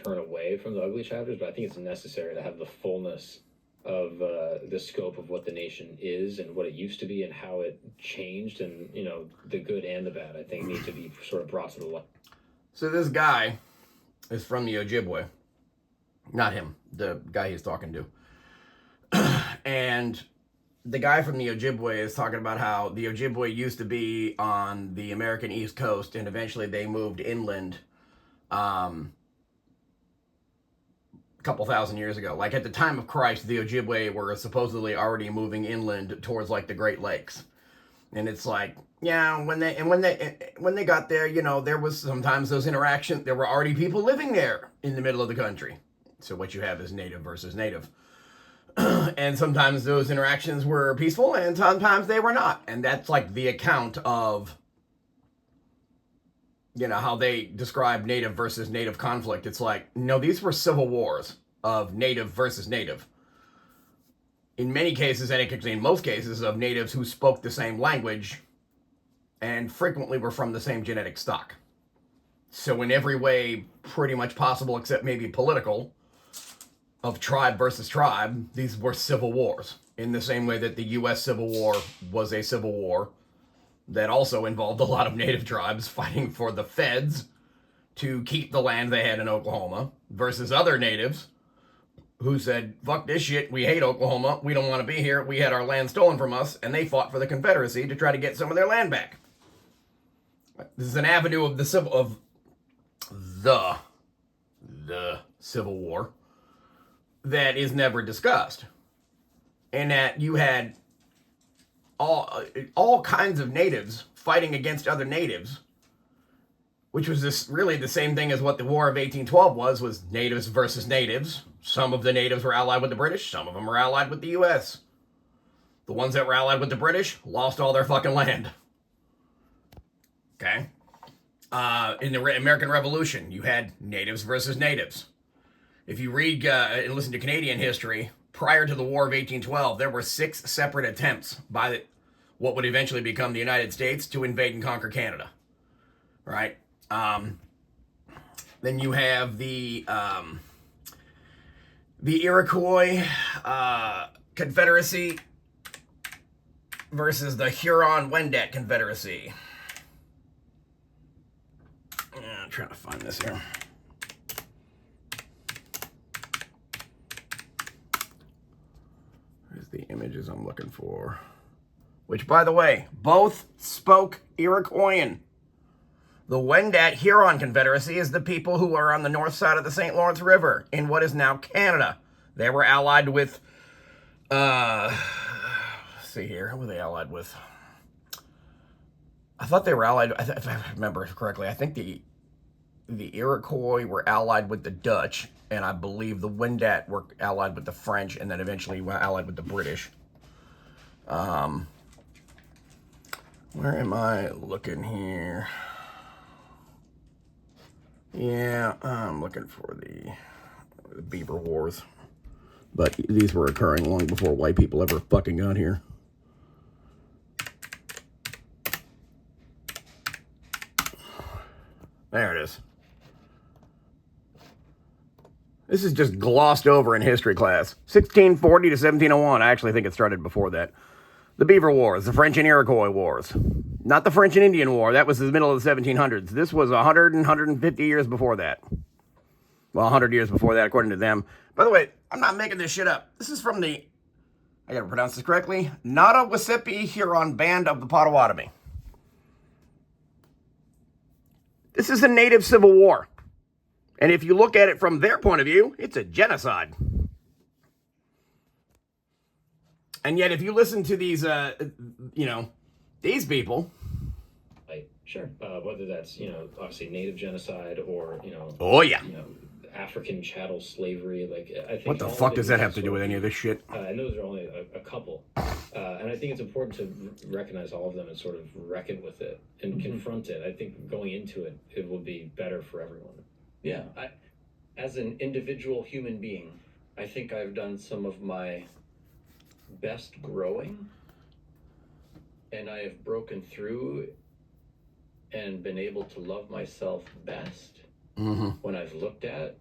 turn away from the ugly chapters, but I think it's necessary to have the fullness of the scope of what the nation is and what it used to be and how it changed, and the good and the bad, I think, need to be sort of brought to the light. So this guy is from the Ojibwe. Not him, the guy he's talking to. And the guy from the Ojibwe is talking about how the Ojibwe used to be on the American East Coast, and eventually they moved inland a couple thousand years ago. Like at the time of Christ, the Ojibwe were supposedly already moving inland towards like the Great Lakes. And it's like, yeah, when they got there, there was sometimes those interactions. There were already people living there in the middle of the country. So what you have is native versus native. And sometimes those interactions were peaceful and sometimes they were not. And that's like the account of, how they describe native versus native conflict. It's like, no, these were civil wars of native versus native. In many cases, and actually in most cases, of natives who spoke the same language and frequently were from the same genetic stock. So in every way pretty much possible, except maybe political, of tribe versus tribe, these were civil wars. In the same way that the U.S. Civil War was a civil war that also involved a lot of native tribes fighting for the feds to keep the land they had in Oklahoma versus other natives who said, fuck this shit, we hate Oklahoma, we don't want to be here, we had our land stolen from us, and they fought for the Confederacy to try to get some of their land back. This is an avenue of the Civil War that is never discussed. And that you had all kinds of natives fighting against other natives, which was really the same thing as what the War of 1812 was natives versus natives. Some of the natives were allied with the British, some of them were allied with the U.S. The ones that were allied with the British lost all their fucking land. Okay? In the American Revolution, you had natives versus natives. If you read and listen to Canadian history, prior to the War of 1812, there were 6 separate attempts by what would eventually become the United States to invade and conquer Canada. Right? Then you have the Iroquois Confederacy versus the Huron-Wendat Confederacy. I'm trying to find this here. Here's the images I'm looking for. Which, by the way, both spoke Iroquoian. The Wendat Huron Confederacy is the people who are on the north side of the St. Lawrence River in what is now Canada. They were allied with, let's see here, who were they allied with? I thought they were allied, if I remember correctly, I think the Iroquois were allied with the Dutch, and I believe the Wendat were allied with the French, and then eventually were allied with the British. Where am I looking here? Yeah, I'm looking for the Beaver Wars. But these were occurring long before white people ever fucking got here. There it is. This is just glossed over in history class. 1640 to 1701. I actually think it started before that. The Beaver Wars, the French and Iroquois Wars. Not the French and Indian War. That was the middle of the 1700s. This was 100 and 150 years before that. Well, 100 years before that, according to them. By the way, I'm not making this shit up. This is from the, I gotta pronounce this correctly, Nottawasapi Huron Band of the Potawatomi. This is a native civil war. And if you look at it from their point of view, it's a genocide. And yet, if you listen to these, these people. Sure. Whether that's, obviously native genocide or, Oh, yeah. African chattel slavery. I think. What the fuck does that have to do with any of this shit? And those are only a couple. And I think it's important to recognize all of them and sort of reckon with it and confront it. I think going into it, it will be better for everyone. Yeah. As an individual human being, I think I've done some of my best growing, and I have broken through and been able to love myself best when I've looked at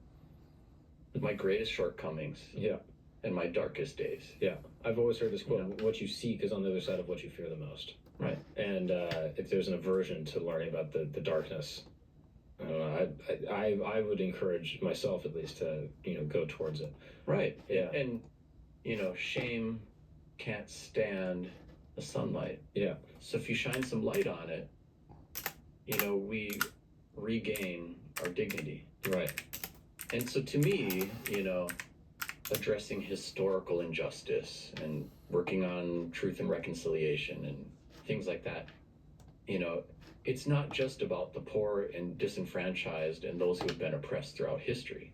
my greatest shortcomings Yeah. and my darkest days. Yeah. I've always heard this quote: "What you seek is on the other side of what you fear the most." Right. And if there's an aversion to learning about the darkness, I don't know. I would encourage myself at least to go towards it. Right. Yeah. And shame can't stand the sunlight. Yeah. So if you shine some light on it, we regain our dignity. Right. And so to me, addressing historical injustice and working on truth and reconciliation and things like that, it's not just about the poor and disenfranchised and those who have been oppressed throughout history,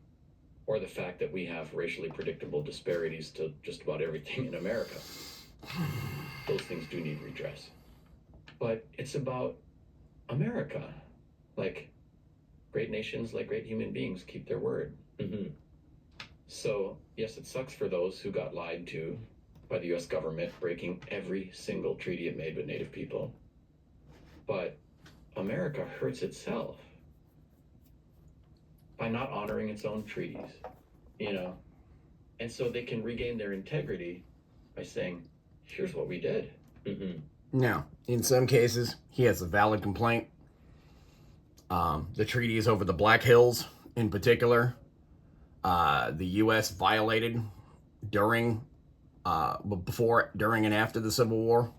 or the fact that we have racially predictable disparities to just about everything in America. Those things do need redress. But it's about America. Like, great nations, like great human beings, keep their word. Mm-hmm. So, yes, it sucks for those who got lied to by the U.S. government, breaking every single treaty it made with Native people. But America hurts itself by not honoring its own treaties, And so they can regain their integrity by saying, here's what we did. Mm-hmm. Now, in some cases, he has a valid complaint. The treaties over the Black Hills, in particular, the U.S. violated before, during, and after the Civil War.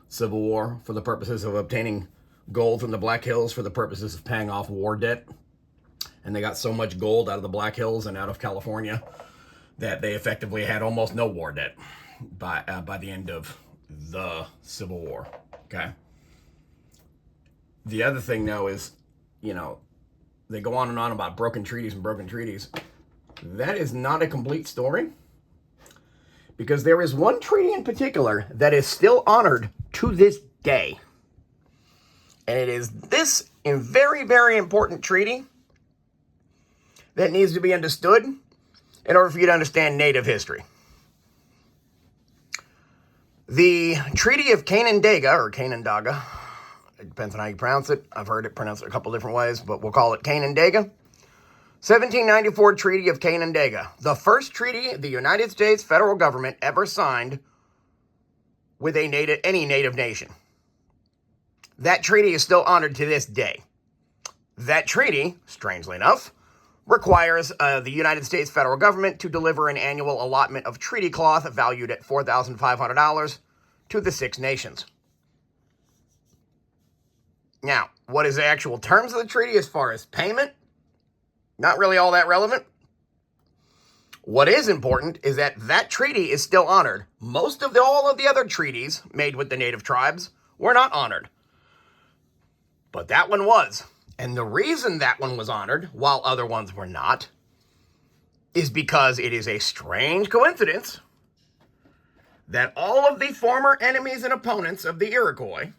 For the purposes of obtaining gold from the Black Hills for the purposes of paying off war debt. And they got so much gold out of the Black Hills and out of California that they effectively had almost no war debt by the end of the Civil War. Okay. The other thing, though, is, they go on and on about broken treaties and broken treaties. That is not a complete story, because there is one treaty in particular that is still honored to this day. And it is this very, very important treaty that needs to be understood in order for you to understand Native history. The Treaty of Canandaigua, or Canandaigua, it depends on how you pronounce it. I've heard it pronounced a couple different ways, but we'll call it Canandaigua. 1794 Treaty of Canandaigua. The first treaty the United States federal government ever signed with any native nation. That treaty is still honored to this day. That treaty, strangely enough, requires the United States federal government to deliver an annual allotment of treaty cloth valued at $4,500 to the Six Nations. Now, what is the actual terms of the treaty as far as payment? Not really all that relevant. What is important is that treaty is still honored. All of the other treaties made with the native tribes were not honored. But that one was. And the reason that one was honored, while other ones were not, is because it is a strange coincidence that all of the former enemies and opponents of the Iroquois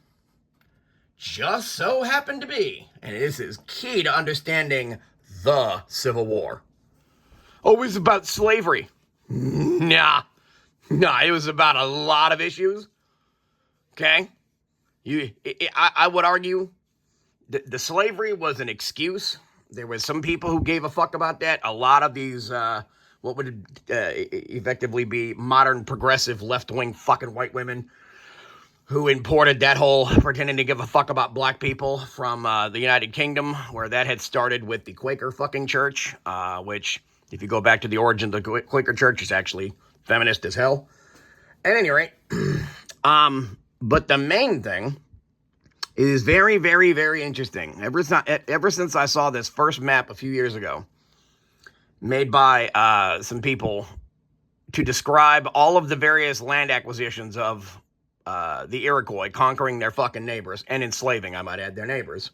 just so happen to be, and this is key to understanding the Civil War. Oh, it was about slavery. Nah, it was about a lot of issues. Okay? I would argue the slavery was an excuse. There was some people who gave a fuck about that. A lot of these, what would effectively be modern progressive left-wing fucking white women who imported that whole pretending to give a fuck about black people from the United Kingdom, where that had started with the Quaker fucking church, which, if you go back to the origin of the Quaker church, is actually feminist as hell. At any rate, but the main thing is very, very, very interesting. Ever since I saw this first map a few years ago, made by some people to describe all of the various land acquisitions of the Iroquois conquering their fucking neighbors and enslaving, I might add, their neighbors.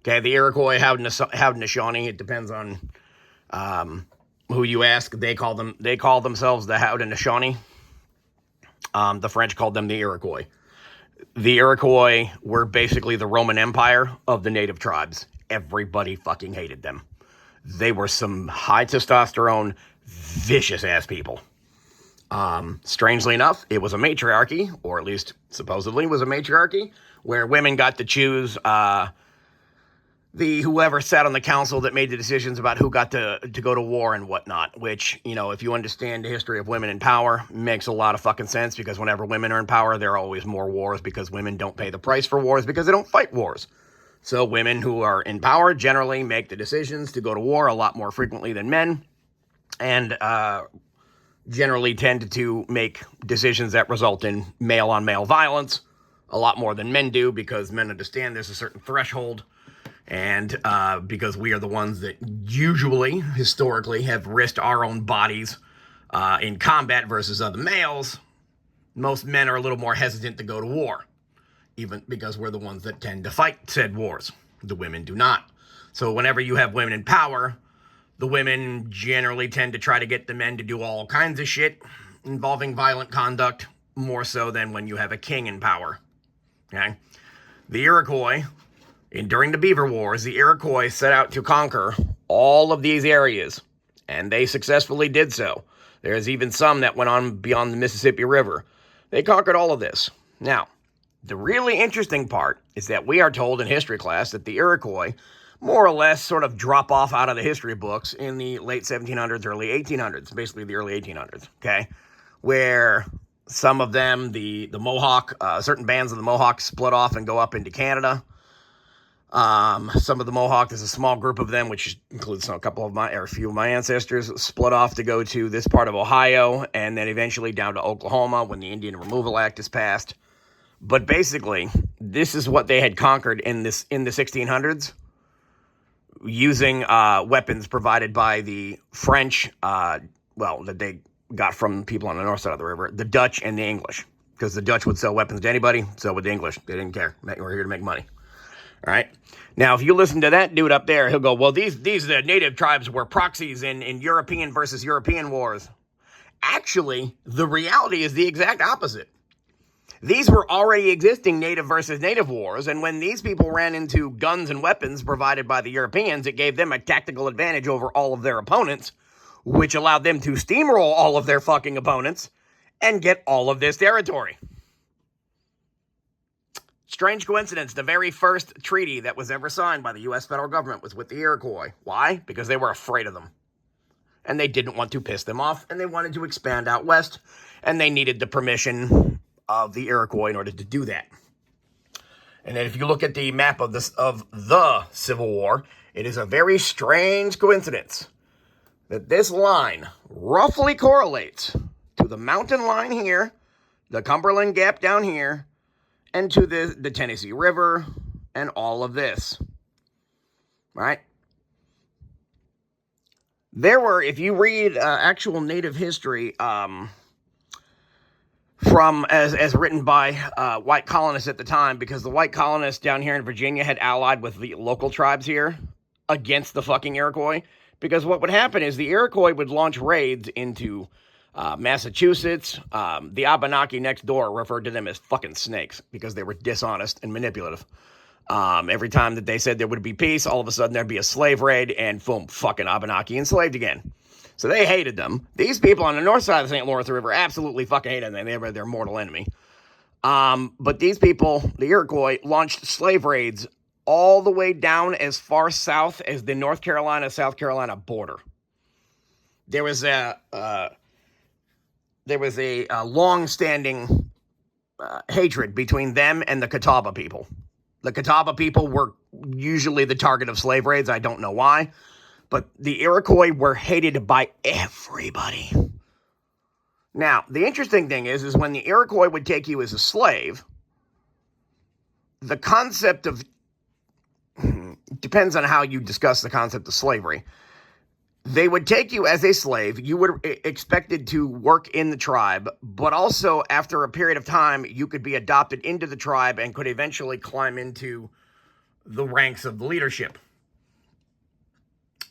Okay, the Iroquois, Haudenosaunee, it depends on who you ask. They call themselves the Haudenosaunee. The French called them the Iroquois. The Iroquois were basically the Roman Empire of the native tribes. Everybody fucking hated them. They were some high testosterone, vicious ass people. Strangely enough, it was a matriarchy, or at least supposedly was a matriarchy, where women got to choose the the whoever sat on the council that made the decisions about who got to go to war and whatnot, which, you know, if you understand the history of women in power, makes a lot of fucking sense, because whenever women are in power, there are always more wars, because women don't pay the price for wars because they don't fight wars. So women who are in power generally make the decisions to go to war a lot more frequently than men, and generally tend to make decisions that result in male-on-male violence a lot more than men do, because men understand there's a certain threshold. And because we are the ones that usually, historically, have risked our own bodies in combat versus other males, most men are a little more hesitant to go to war, even because we're the ones that tend to fight said wars. The women do not. So whenever you have women in power, the women generally tend to try to get the men to do all kinds of shit involving violent conduct, more so than when you have a king in power. Okay? The Iroquois... during the Beaver Wars, the Iroquois set out to conquer all of these areas, and they successfully did so. There's even some that went on beyond the Mississippi River. They conquered all of this. Now, the really interesting part is that we are told in history class that the Iroquois more or less sort of drop off out of the history books in the late 1700s, early 1800s, basically the early 1800s, okay? Where some of them, the Mohawk, certain bands of the Mohawk split off and go up into Canada. Some of the Mohawk, there's a small group of them, which includes a few of my ancestors, split off to go to this part of Ohio, and then eventually down to Oklahoma when the Indian Removal Act is passed. But basically, this is what they had conquered in the 1600s, using weapons provided by the French, that they got from people on the north side of the river, the Dutch and the English. Because the Dutch would sell weapons to anybody, so would the English. They didn't care. We're here to make money. All right. Now, if you listen to that dude up there, he'll go, well, these native tribes were proxies in European versus European wars. Actually, the reality is the exact opposite. These were already existing native versus native wars, and when these people ran into guns and weapons provided by the Europeans, it gave them a tactical advantage over all of their opponents, which allowed them to steamroll all of their fucking opponents and get all of this territory. Strange coincidence, the very first treaty that was ever signed by the U.S. federal government was with the Iroquois. Why? Because they were afraid of them. And they didn't want to piss them off, and they wanted to expand out west, and they needed the permission of the Iroquois in order to do that. And then if you look at the map of the Civil War, it is a very strange coincidence that this line roughly correlates to the mountain line here, the Cumberland Gap down here, and to the Tennessee River, and all of this. Right? There were, if you read actual native history, from, as written by white colonists at the time, because the white colonists down here in Virginia had allied with the local tribes here against the fucking Iroquois, because what would happen is the Iroquois would launch raids into Massachusetts. The Abenaki next door referred to them as fucking snakes because they were dishonest and manipulative. Every time that they said there would be peace, all of a sudden there'd be a slave raid, and boom, fucking Abenaki enslaved again. So they hated them. These people on the north side of the St. Lawrence River absolutely fucking hated them. They were their mortal enemy. But these people, the Iroquois, launched slave raids all the way down as far south as the North Carolina-South Carolina border. There was a long-standing hatred between them and the Catawba people. The Catawba people were usually the target of slave raids. I don't know why. But the Iroquois were hated by everybody. Now, the interesting thing is when the Iroquois would take you as a slave, the concept of... depends on how you discuss the concept of slavery. They would take you as a slave. You were expected to work in the tribe, but also after a period of time, you could be adopted into the tribe and could eventually climb into the ranks of the leadership,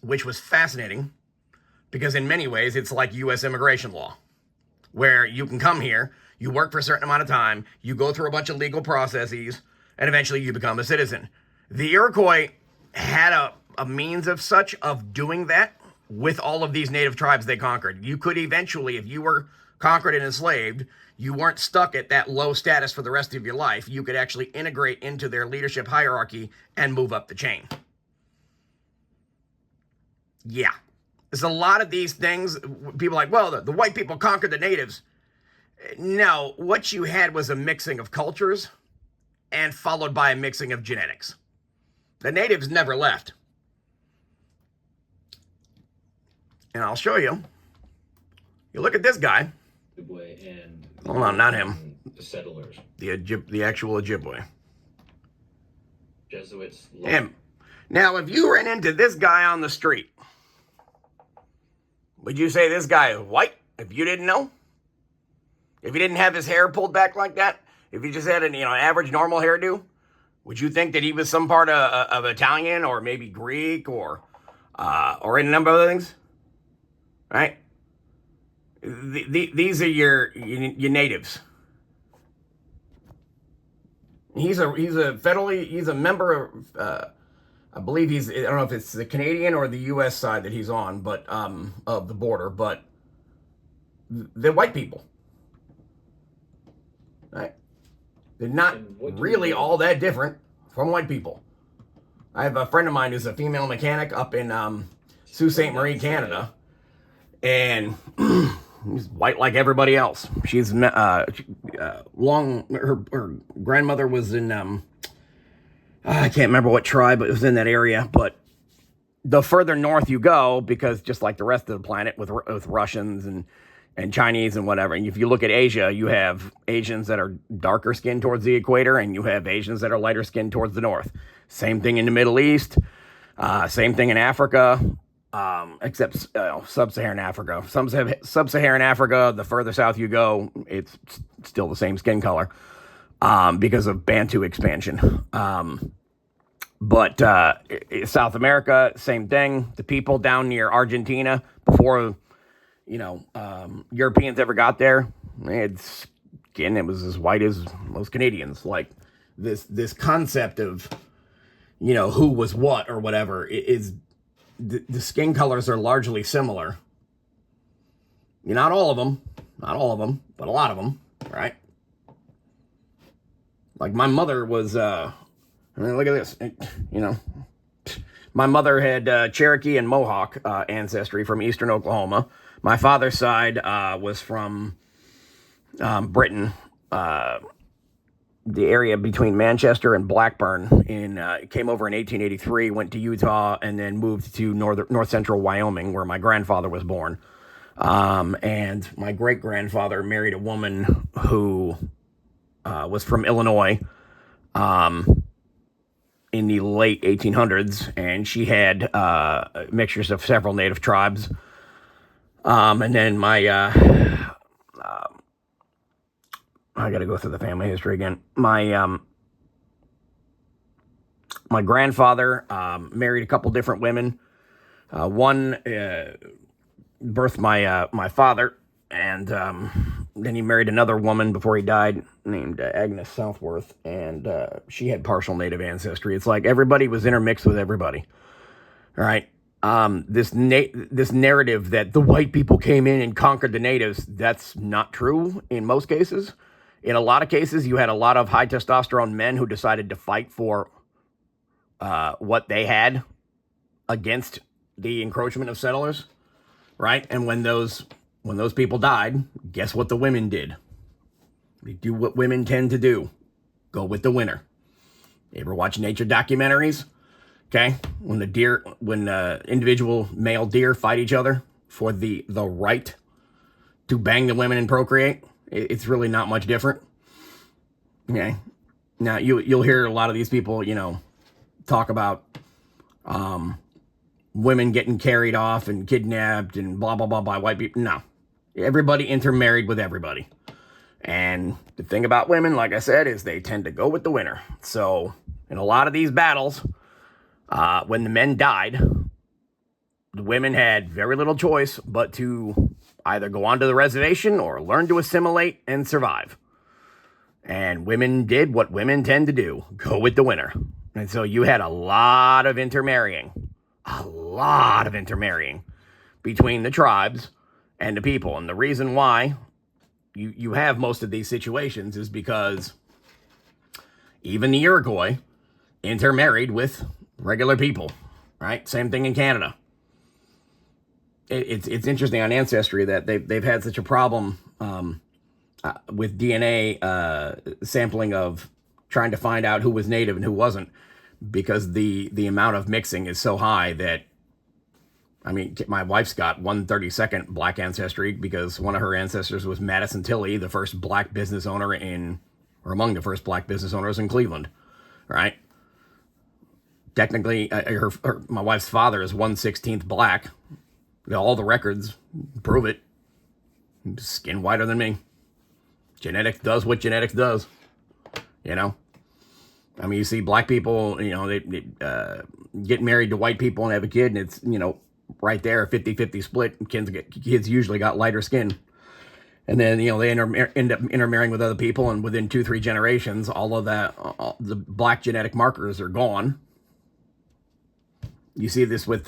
which was fascinating because in many ways, it's like U.S. immigration law, where you can come here, you work for a certain amount of time, you go through a bunch of legal processes, and eventually you become a citizen. The Iroquois had a means of such of doing that with all of these native tribes they conquered. You could eventually, if you were conquered and enslaved, you weren't stuck at that low status for the rest of your life. You could actually integrate into their leadership hierarchy and move up the chain. Yeah. There's a lot of these things. People are like, well, the white people conquered the natives. No, what you had was a mixing of cultures and followed by a mixing of genetics. The natives never left. And I'll show you. You look at this guy. Ojibwe and Hold on, not him. the settlers. The actual Ojibwe. Jesuits. Him. Now, if you ran into this guy on the street, would you say this guy is white if you didn't know? If he didn't have his hair pulled back like that? If he just had an average normal hairdo? Would you think that he was some part of Italian or maybe Greek or a number of other things? Right? These are your natives. He's a member of I believe I don't know if it's the Canadian or the U.S. side that he's on, but of the border, but they're white people, right? They're not really all that different from white people. I have a friend of mine who's a female mechanic up in Sault Ste. Marie, Canada, and he's white like everybody else. She's her grandmother was in I can't remember what tribe it was in that area, but the further north you go, because just like the rest of the planet with Russians and Chinese and whatever, and if you look at Asia, you have Asians that are darker skinned towards the equator, and you have Asians that are lighter skinned towards the north. Same thing in the Middle East, same thing in Africa, except sub-Saharan Africa. Sub-Saharan Africa, the further south you go, it's still the same skin color because of Bantu expansion. But South America, same thing. The people down near Argentina, before Europeans ever got there, it was as white as most Canadians. Like this concept of who was what or whatever is the skin colors are largely similar. Not all of them, but a lot of them, right? Like my mother was. Look at this. My mother had Cherokee and Mohawk ancestry from eastern Oklahoma. My father's side was from Britain, the area between Manchester and Blackburn. Came over in 1883, went to Utah, and then moved to north central Wyoming, where my grandfather was born. And my great grandfather married a woman who was from Illinois. In the late 1800s, and she had mixtures of several native tribes. And then I got to go through the family history again. My grandfather married a couple different women. One birthed my father, and then he married another woman before he died named Agnes Southworth, and she had partial native ancestry. It's like everybody was intermixed with everybody. All right. This narrative that the white people came in and conquered the natives, that's not true in most cases. In a lot of cases, you had a lot of high testosterone men who decided to fight for what they had against the encroachment of settlers, right? And when those people died, guess what the women did? They do what women tend to do. Go with the winner. You ever watch nature documentaries? Okay? When individual male deer fight each other for the right to bang the women and procreate, it's really not much different. Okay? Now, you'll hear a lot of these people, talk about women getting carried off and kidnapped and blah, blah, blah by white people. No. Everybody intermarried with everybody. And the thing about women, like I said, is they tend to go with the winner. So in a lot of these battles, when the men died, the women had very little choice but to either go onto the reservation or learn to assimilate and survive. And women did what women tend to do, go with the winner. And so you had a lot of intermarrying between the tribes and the people. And the reason why you have most of these situations is because even the Iroquois intermarried with regular people, right? Same thing in Canada. it's interesting on Ancestry that they've had such a problem with DNA sampling of trying to find out who was native and who wasn't, because the amount of mixing is so high that, I mean, my wife's got 1/32nd black ancestry because one of her ancestors was Madison Tilley, the first black business owner or among the first black business owners in Cleveland, right? Technically, my wife's father is 1/16th black. All the records prove it. Skin whiter than me. Genetics does what genetics does. You know? I mean, you see black people, you know, they get married to white people and have a kid, and it's, you know, right there, a 50-50 split. Kids usually got lighter skin. And then, you know, they end up intermarrying with other people, and within 2-3 generations, all of that, the black genetic markers are gone. You see this with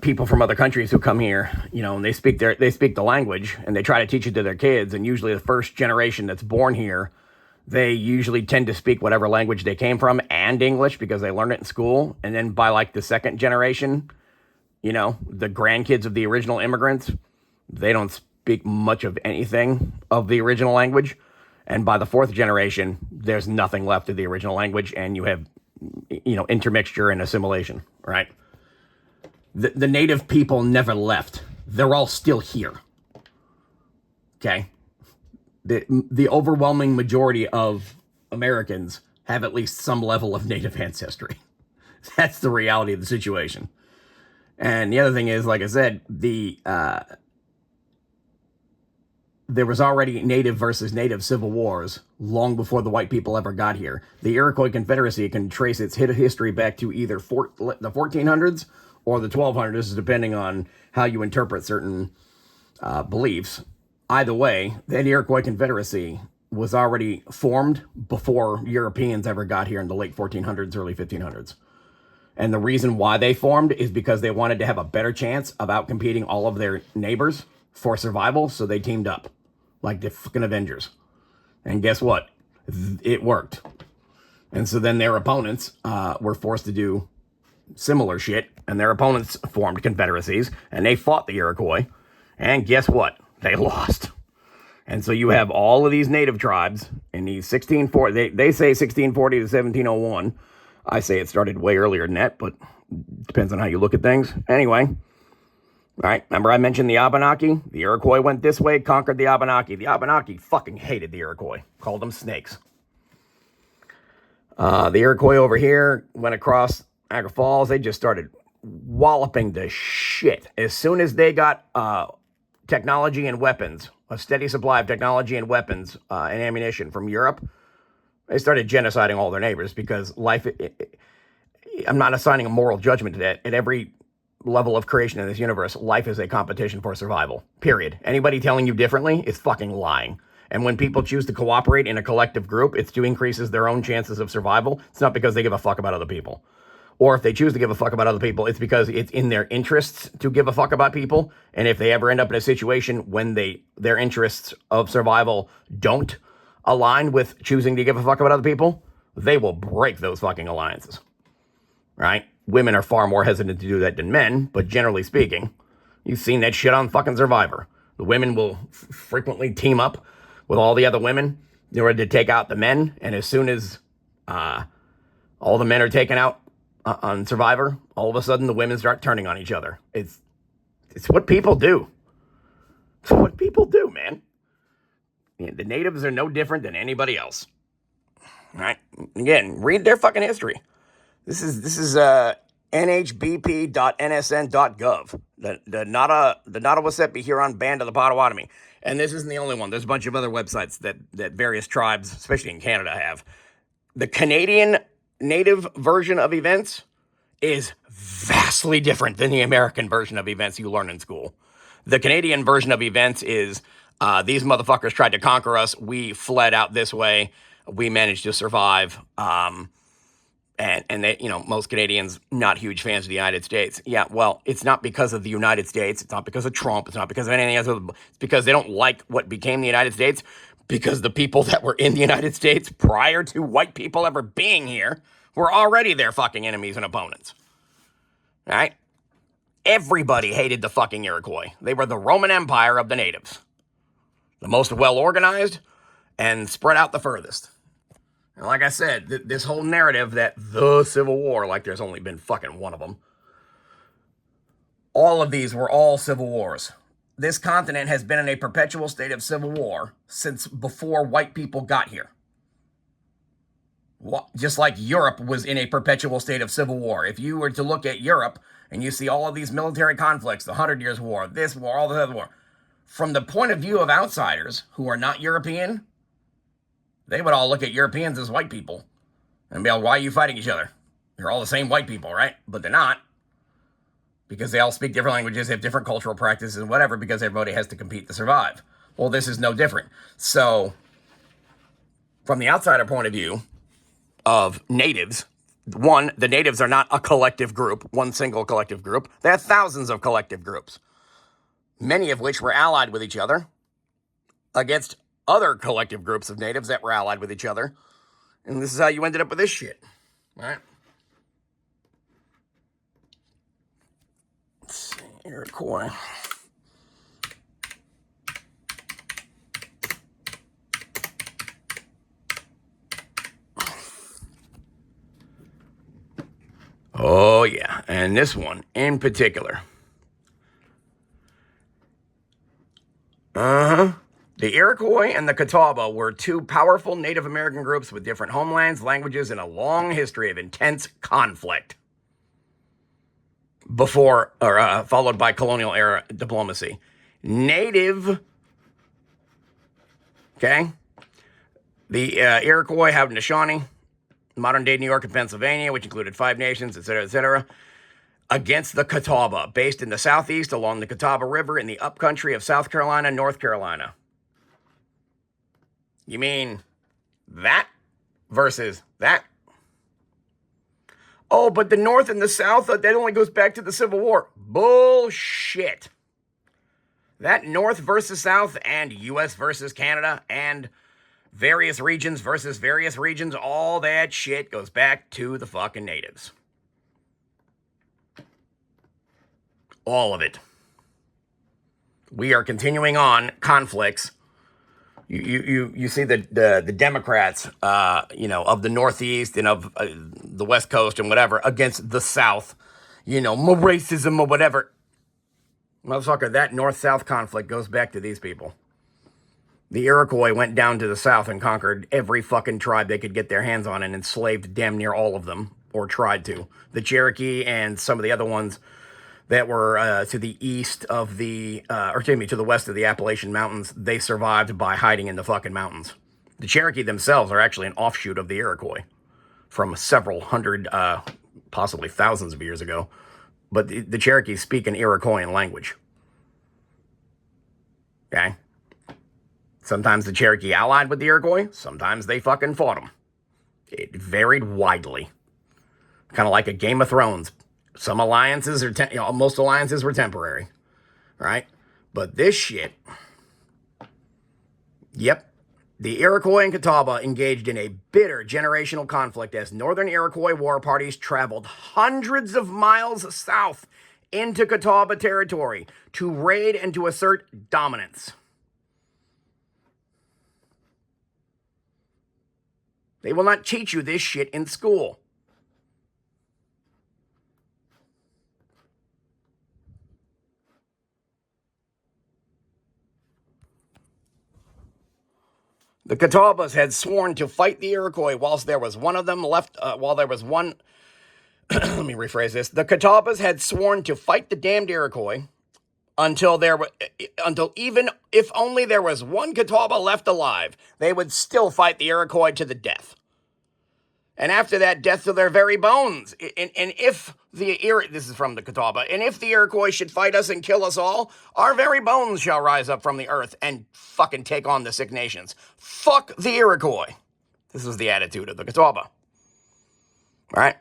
people from other countries who come here, you know, and they speak the language, and they try to teach it to their kids. And usually, the first generation that's born here, they usually tend to speak whatever language they came from and English because they learned it in school. And then by like the second generation, you know, the grandkids of the original immigrants, they don't speak much of anything of the original language. And by the fourth generation, there's nothing left of the original language, and you have, you know, intermixture and assimilation, right? The native people never left. They're all still here. Okay? The overwhelming majority of Americans have at least some level of native ancestry. That's the reality of the situation. And the other thing is, like I said, there was already native versus native civil wars long before the white people ever got here. The Iroquois Confederacy can trace its history back to either the 1400s or the 1200s, depending on how you interpret certain beliefs. Either way, that Iroquois Confederacy was already formed before Europeans ever got here in the late 1400s, early 1500s. And the reason why they formed is because they wanted to have a better chance of outcompeting all of their neighbors for survival, so they teamed up like the fucking Avengers. And guess what? It worked. And so then their opponents were forced to do similar shit, and their opponents formed confederacies, and they fought the Iroquois. And guess what? They lost. And so you have all of these native tribes in these 1640, they say 1640 to 1701. I say it started way earlier than that, but it depends on how you look at things. Anyway, all right, remember I mentioned the Abenaki? The Iroquois went this way, conquered the Abenaki. The Abenaki fucking hated the Iroquois, called them snakes. The Iroquois over here went across Niagara Falls. They just started walloping the shit. As soon as they got technology and weapons, a steady supply of technology and weapons and ammunition from Europe, they started genociding all their neighbors because life, I'm not assigning a moral judgment to that. At every level of creation in this universe, life is a competition for survival, period. Anybody telling you differently is fucking lying. And when people choose to cooperate in a collective group, it's to increases their own chances of survival. It's not because they give a fuck about other people. Or if they choose to give a fuck about other people, it's because it's in their interests to give a fuck about people. And if they ever end up in a situation when their interests of survival don't align with choosing to give a fuck about other people, they will break those fucking alliances. Right? Women are far more hesitant to do that than men, but generally speaking, you've seen that shit on fucking Survivor. The women will frequently team up with all the other women in order to take out the men, and as soon as all the men are taken out on Survivor, all of a sudden the women start turning on each other. It's what people do. It's what people do, man. The natives are no different than anybody else. All right? Again, read their fucking history. This is nhbp.nsn.gov, the Nottawasapi Huron Band of the Potawatomi. And this isn't the only one. There's a bunch of other websites that various tribes, especially in Canada, have. The Canadian native version of events is vastly different than the American version of events you learn in school. The Canadian version of events is these motherfuckers tried to conquer us. We fled out this way. We managed to survive. And they, you know, most Canadians not huge fans of the United States. Yeah, well, it's not because of the United States. It's not because of Trump. It's not because of anything else. It's because they don't like what became the United States, because the people that were in the United States prior to white people ever being here were already their fucking enemies and opponents. All right? everybody hated the fucking Iroquois. They were the Roman Empire of the natives. The most well-organized and spread out the furthest. And like I said, this whole narrative that the Civil War, like there's only been fucking one of them. All of these were all civil wars. This continent has been in a perpetual state of civil war since before white people got here. Just like Europe was in a perpetual state of civil war. If you were to look at Europe and you see all of these military conflicts, the 100 Years' War, this war, all this other war, from the point of view of outsiders who are not European, they would all look at Europeans as white people and be like, why are you fighting each other? You're all the same white people, right? But they're not. Because they all speak different languages, have different cultural practices and whatever, because everybody has to compete to survive. Well, this is no different. So, from the outsider point of view of natives, one, the natives are not a collective group, one single collective group. There are thousands of collective groups, many of which were allied with each other against other collective groups of natives that were allied with each other. And this is how you ended up with this shit. All right? Let's see, Iroquois. Oh, yeah. And this one in particular. The Iroquois and the Catawba were two powerful Native American groups with different homelands, languages, and a long history of intense conflict. Followed by colonial era diplomacy. Native, okay? The Iroquois Haudenosaunee, modern-day New York and Pennsylvania, which included 5 nations, etc., against the Catawba, based in the southeast along the Catawba River in the upcountry of South Carolina, North Carolina. You mean that versus that? Oh, but the North and the South, that only goes back to the Civil War. Bullshit. That North versus South and U.S. versus Canada and various regions versus various regions, all that shit goes back to the fucking natives. All of it. We are continuing on conflicts. You see the Democrats, of the Northeast and of the West Coast and whatever against the South, more racism or whatever. Motherfucker, that North-South conflict goes back to these people. The Iroquois went down to the South and conquered every fucking tribe they could get their hands on and enslaved damn near all of them, or tried to. The Cherokee and some of the other ones that were to the east of to the west of the Appalachian Mountains, they survived by hiding in the fucking mountains. The Cherokee themselves are actually an offshoot of the Iroquois from several hundred, possibly thousands of years ago. But the Cherokee speak an Iroquoian language. Okay? Sometimes the Cherokee allied with the Iroquois, sometimes they fucking fought them. It varied widely. Kind of like a Game of Thrones. Some alliances most alliances were temporary, right? But this shit, yep. The Iroquois and Catawba engaged in a bitter generational conflict as Northern Iroquois war parties traveled hundreds of miles south into Catawba territory to raid and to assert dominance. They will not teach you this shit in school. The Catawbas had sworn to fight the Iroquois whilst there was one of them left, let me rephrase this. The Catawbas had sworn to fight the damned Iroquois until even if only there was one Catawba left alive, they would still fight the Iroquois to the death. And after that, death to their very bones. And if this is from the Catawba, and if the Iroquois should fight us and kill us all, our very bones shall rise up from the earth and fucking take on the sick nations. Fuck the Iroquois. This was the attitude of the Catawba. All right?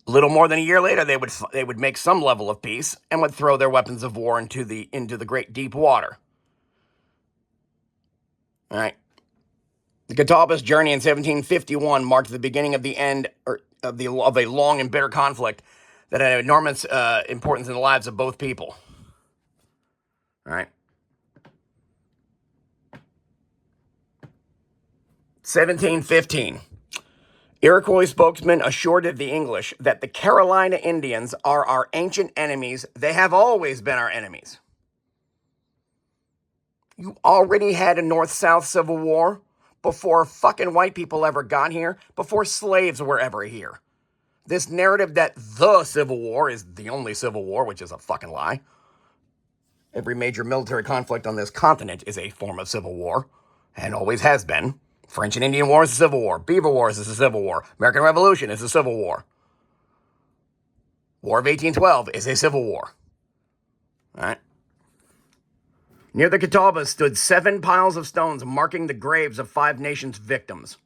A little more than a year later, they would make some level of peace and would throw their weapons of war into the great deep water. All right? The Catawba's journey in 1751 marked the beginning of the end of a long and bitter conflict that had enormous importance in the lives of both people. All right. 1715. Iroquois spokesman assured the English that the Carolina Indians are our ancient enemies. They have always been our enemies. You already had a North-South Civil War before fucking white people ever got here, before slaves were ever here. This narrative that the Civil War is the only Civil War, which is a fucking lie. Every major military conflict on this continent is a form of civil war, and always has been. French and Indian War is a civil war. Beaver Wars is a civil war. American Revolution is a civil war. War of 1812 is a civil war. All right. Near the Catawbas stood 7 piles of stones marking the graves of 5 nations' victims.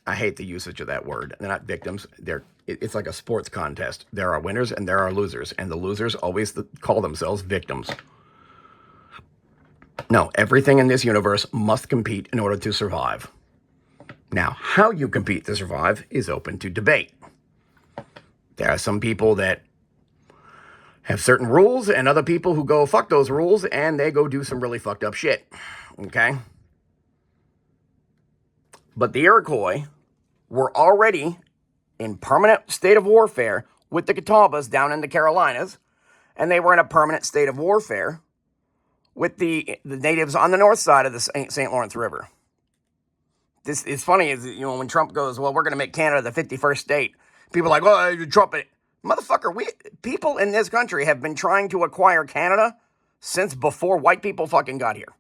I hate the usage of that word. They're not victims. It's like a sports contest. There are winners and there are losers, and the losers always call themselves victims. No, everything in this universe must compete in order to survive. Now, how you compete to survive is open to debate. There are some people that have certain rules, and other people who go fuck those rules, and they go do some really fucked up shit. Okay? But the Iroquois were already in permanent state of warfare with the Catawbas down in the Carolinas, and they were in a permanent state of warfare with the natives on the north side of the St. Lawrence River. This is funny, is when Trump goes, well, we're going to make Canada the 51st state. People are like, oh, Trump, motherfucker, people in this country have been trying to acquire Canada since before white people fucking got here.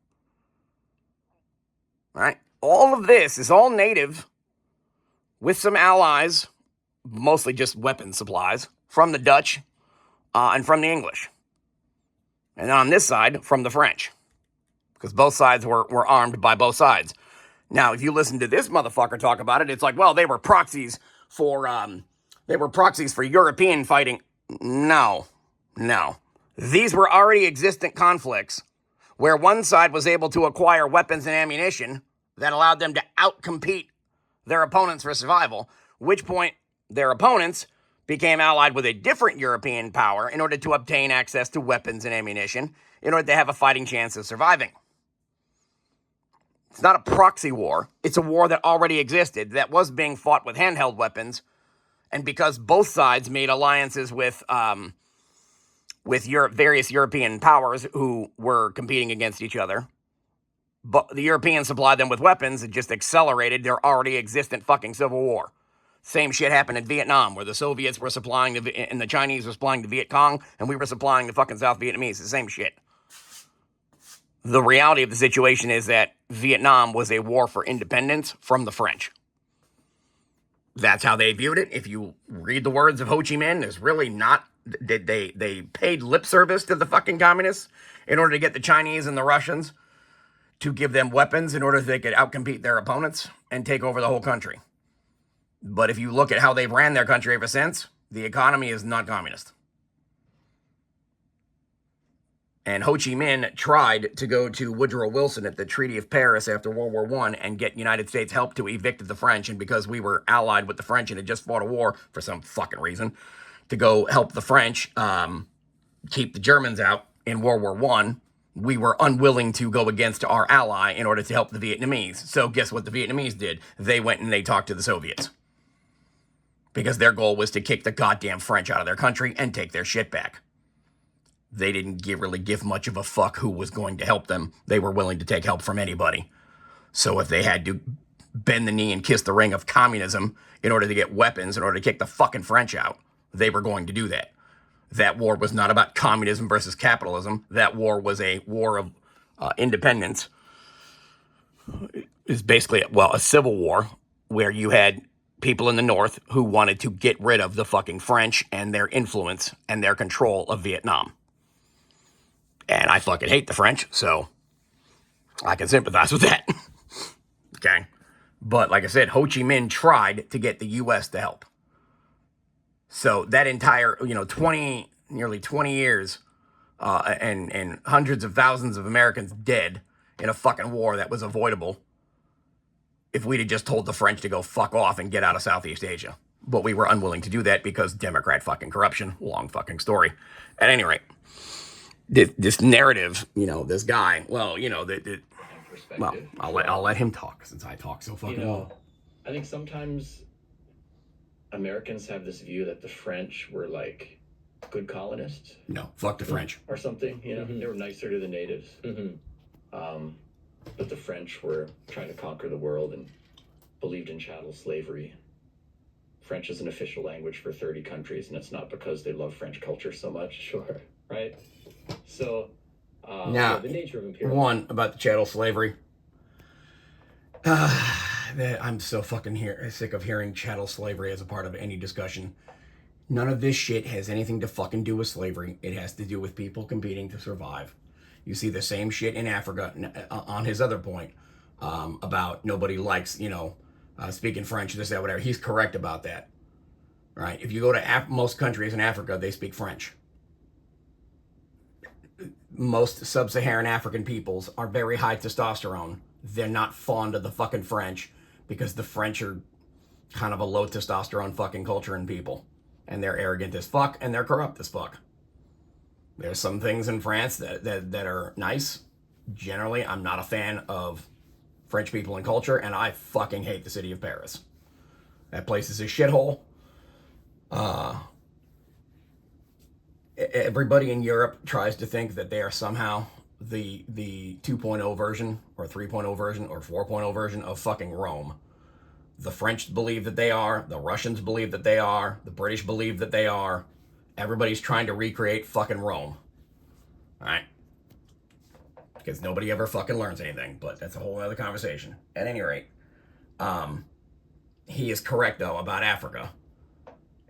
All right? All of this is all native with some allies, mostly just weapon supplies, from the Dutch and from the English. And on this side, from the French. Because both sides were armed by both sides. Now, if you listen to this motherfucker talk about it, it's like, well, they were proxies for European fighting. No. These were already existent conflicts where one side was able to acquire weapons and ammunition that allowed them to outcompete their opponents for survival, which point their opponents became allied with a different European power in order to obtain access to weapons and ammunition in order to have a fighting chance of surviving. It's not a proxy war. It's a war that already existed, that was being fought with handheld weapons, and because both sides made alliances with various European powers who were competing against each other, but the Europeans supplied them with weapons, it just accelerated their already existent fucking civil war. Same shit happened in Vietnam, where the Soviets were supplying and the Chinese were supplying the Viet Cong, and we were supplying the fucking South Vietnamese. The same shit. The reality of the situation is that Vietnam was a war for independence from the French. That's how they viewed it. If you read the words of Ho Chi Minh, there's really not... They paid lip service to the fucking communists in order to get the Chinese and the Russians to give them weapons in order that they could outcompete their opponents and take over the whole country. But if you look at how they've ran their country ever since, the economy is not communist. And Ho Chi Minh tried to go to Woodrow Wilson at the Treaty of Paris after World War I and get United States help to evict the French. And because we were allied with the French and had just fought a war for some fucking reason, to go help the French keep the Germans out in World War I, we were unwilling to go against our ally in order to help the Vietnamese. So guess what the Vietnamese did? They went and they talked to the Soviets. Because their goal was to kick the goddamn French out of their country and take their shit back. They didn't really give much of a fuck who was going to help them. They were willing to take help from anybody. So if they had to bend the knee and kiss the ring of communism in order to get weapons, in order to kick the fucking French out, they were going to do that. That war was not about communism versus capitalism. That war was a war of independence. It's basically, a civil war where you had people in the North who wanted to get rid of the fucking French and their influence and their control of Vietnam. And I fucking hate the French, so I can sympathize with that. Okay? But like I said, Ho Chi Minh tried to get the U.S. to help. So that entire, nearly 20 years and hundreds of thousands of Americans dead in a fucking war that was avoidable if we'd have just told the French to go fuck off and get out of Southeast Asia. But we were unwilling to do that because Democrat fucking corruption. Long fucking story. At any rate, this narrative, this guy, well, Perspective. I'll let him talk since I talk so fucking well. I think sometimes Americans have this view that the French were like good colonists. No, fuck the French. Or something, they were nicer to the natives. But the French were trying to conquer the world and believed in chattel slavery. French is an official language for 30 countries, and it's not because they love French culture so much. Sure. Right? So, now, the nature of imperial. One, about the chattel slavery. I'm so fucking sick of hearing chattel slavery as a part of any discussion. None of this shit has anything to fucking do with slavery. It has to do with people competing to survive. You see the same shit in Africa on his other point about nobody likes, speaking French, this, that, whatever. He's correct about that, right? If you go to most countries in Africa, they speak French. Most sub-Saharan African peoples are very high testosterone. They're not fond of the fucking French because the French are kind of a low testosterone fucking culture and people. And they're arrogant as fuck and they're corrupt as fuck. There's some things in France that are nice. Generally, I'm not a fan of French people and culture, and I fucking hate the city of Paris. That place is a shithole. Everybody in Europe tries to think that they are somehow the 2.0 version or 3.0 version or 4.0 version of fucking Rome. The French believe that they are. The Russians believe that they are. The British believe that they are. Everybody's trying to recreate fucking Rome. Alright? Because nobody ever fucking learns anything, but that's a whole other conversation. At any rate, he is correct, though, about Africa.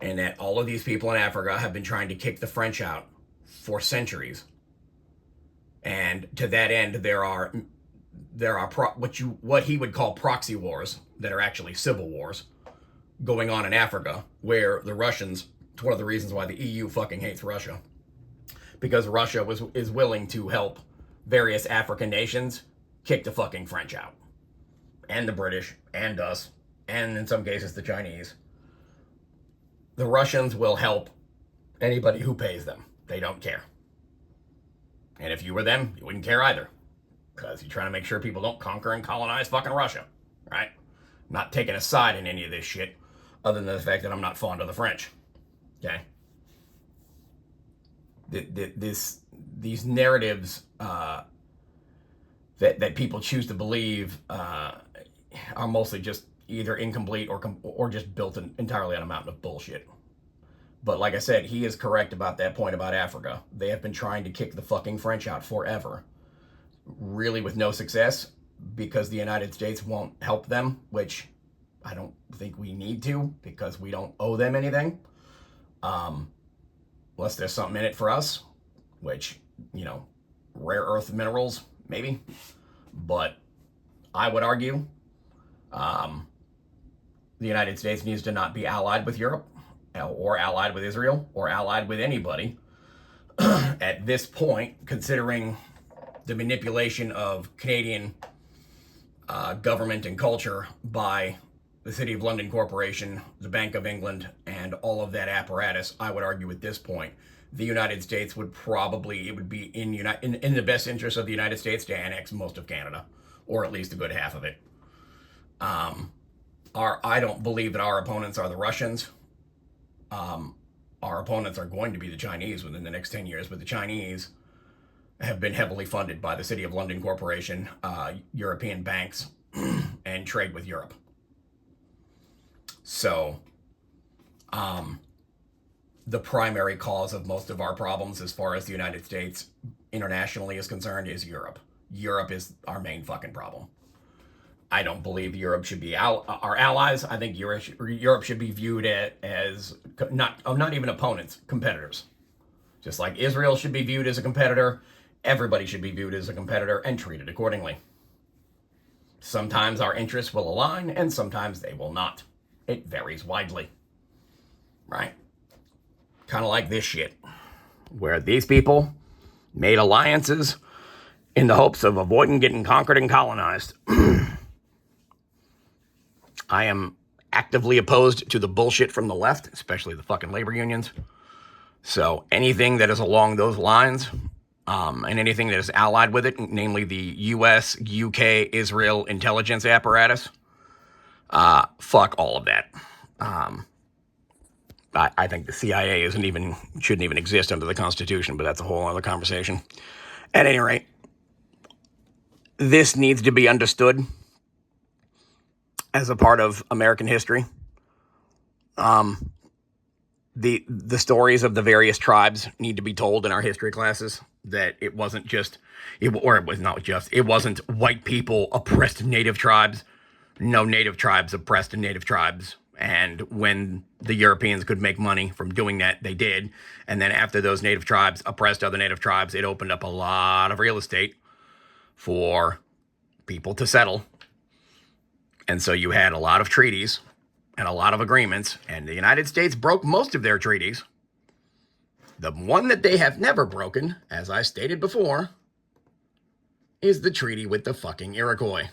And that all of these people in Africa have been trying to kick the French out for centuries. And to that end, there are what he would call proxy wars that are actually civil wars going on in Africa, where the Russians, it's one of the reasons why the EU fucking hates Russia, because Russia is willing to help various African nations kick the fucking French out, and the British, and us, and in some cases the Chinese. The Russians will help anybody who pays them. They don't care. And if you were them, you wouldn't care either. Because you're trying to make sure people don't conquer and colonize fucking Russia. Right? I'm not taking a side in any of this shit, other than the fact that I'm not fond of the French. Okay? These narratives that people choose to believe are mostly just either incomplete or just built entirely on a mountain of bullshit. But like I said, he is correct about that point about Africa. They have been trying to kick the fucking French out forever. Really with no success, because the United States won't help them, which I don't think we need to, because we don't owe them anything. Unless there's something in it for us, which, rare earth minerals, maybe. But I would argue the United States needs to not be allied with Europe, or allied with Israel, or allied with anybody at this point, considering the manipulation of Canadian government and culture by the City of London Corporation, the Bank of England, and all of that apparatus. I would argue at this point, the United States would be in the best interest of the United States to annex most of Canada, or at least a good half of it. I don't believe that our opponents are the Russians. Our opponents are going to be the Chinese within the next 10 years, but the Chinese have been heavily funded by the City of London Corporation, European banks, and trade with Europe. So, the primary cause of most of our problems as far as the United States internationally is concerned is Europe. Europe is our main fucking problem. I don't believe Europe should be our allies. I think Europe should be viewed as not even opponents, competitors. Just like Israel should be viewed as a competitor, everybody should be viewed as a competitor and treated accordingly. Sometimes our interests will align, and sometimes they will not. It varies widely. Right? Kind of like this shit, where these people made alliances in the hopes of avoiding getting conquered and colonized. I am actively opposed to the bullshit from the left, especially the fucking labor unions. So anything that is along those lines, and anything that is allied with it, namely the US, UK, Israel intelligence apparatus, fuck all of that. I think the CIA shouldn't even exist under the Constitution, but that's a whole other conversation. At any rate, this needs to be understood as a part of American history. The stories of the various tribes need to be told in our history classes. That it wasn't it wasn't white people oppressed native tribes. No, native tribes oppressed native tribes. And when the Europeans could make money from doing that, they did. And then after those native tribes oppressed other native tribes, it opened up a lot of real estate for people to settle. And so you had a lot of treaties and a lot of agreements, and the United States broke most of their treaties. The one that they have never broken, as I stated before, is the treaty with the fucking Iroquois,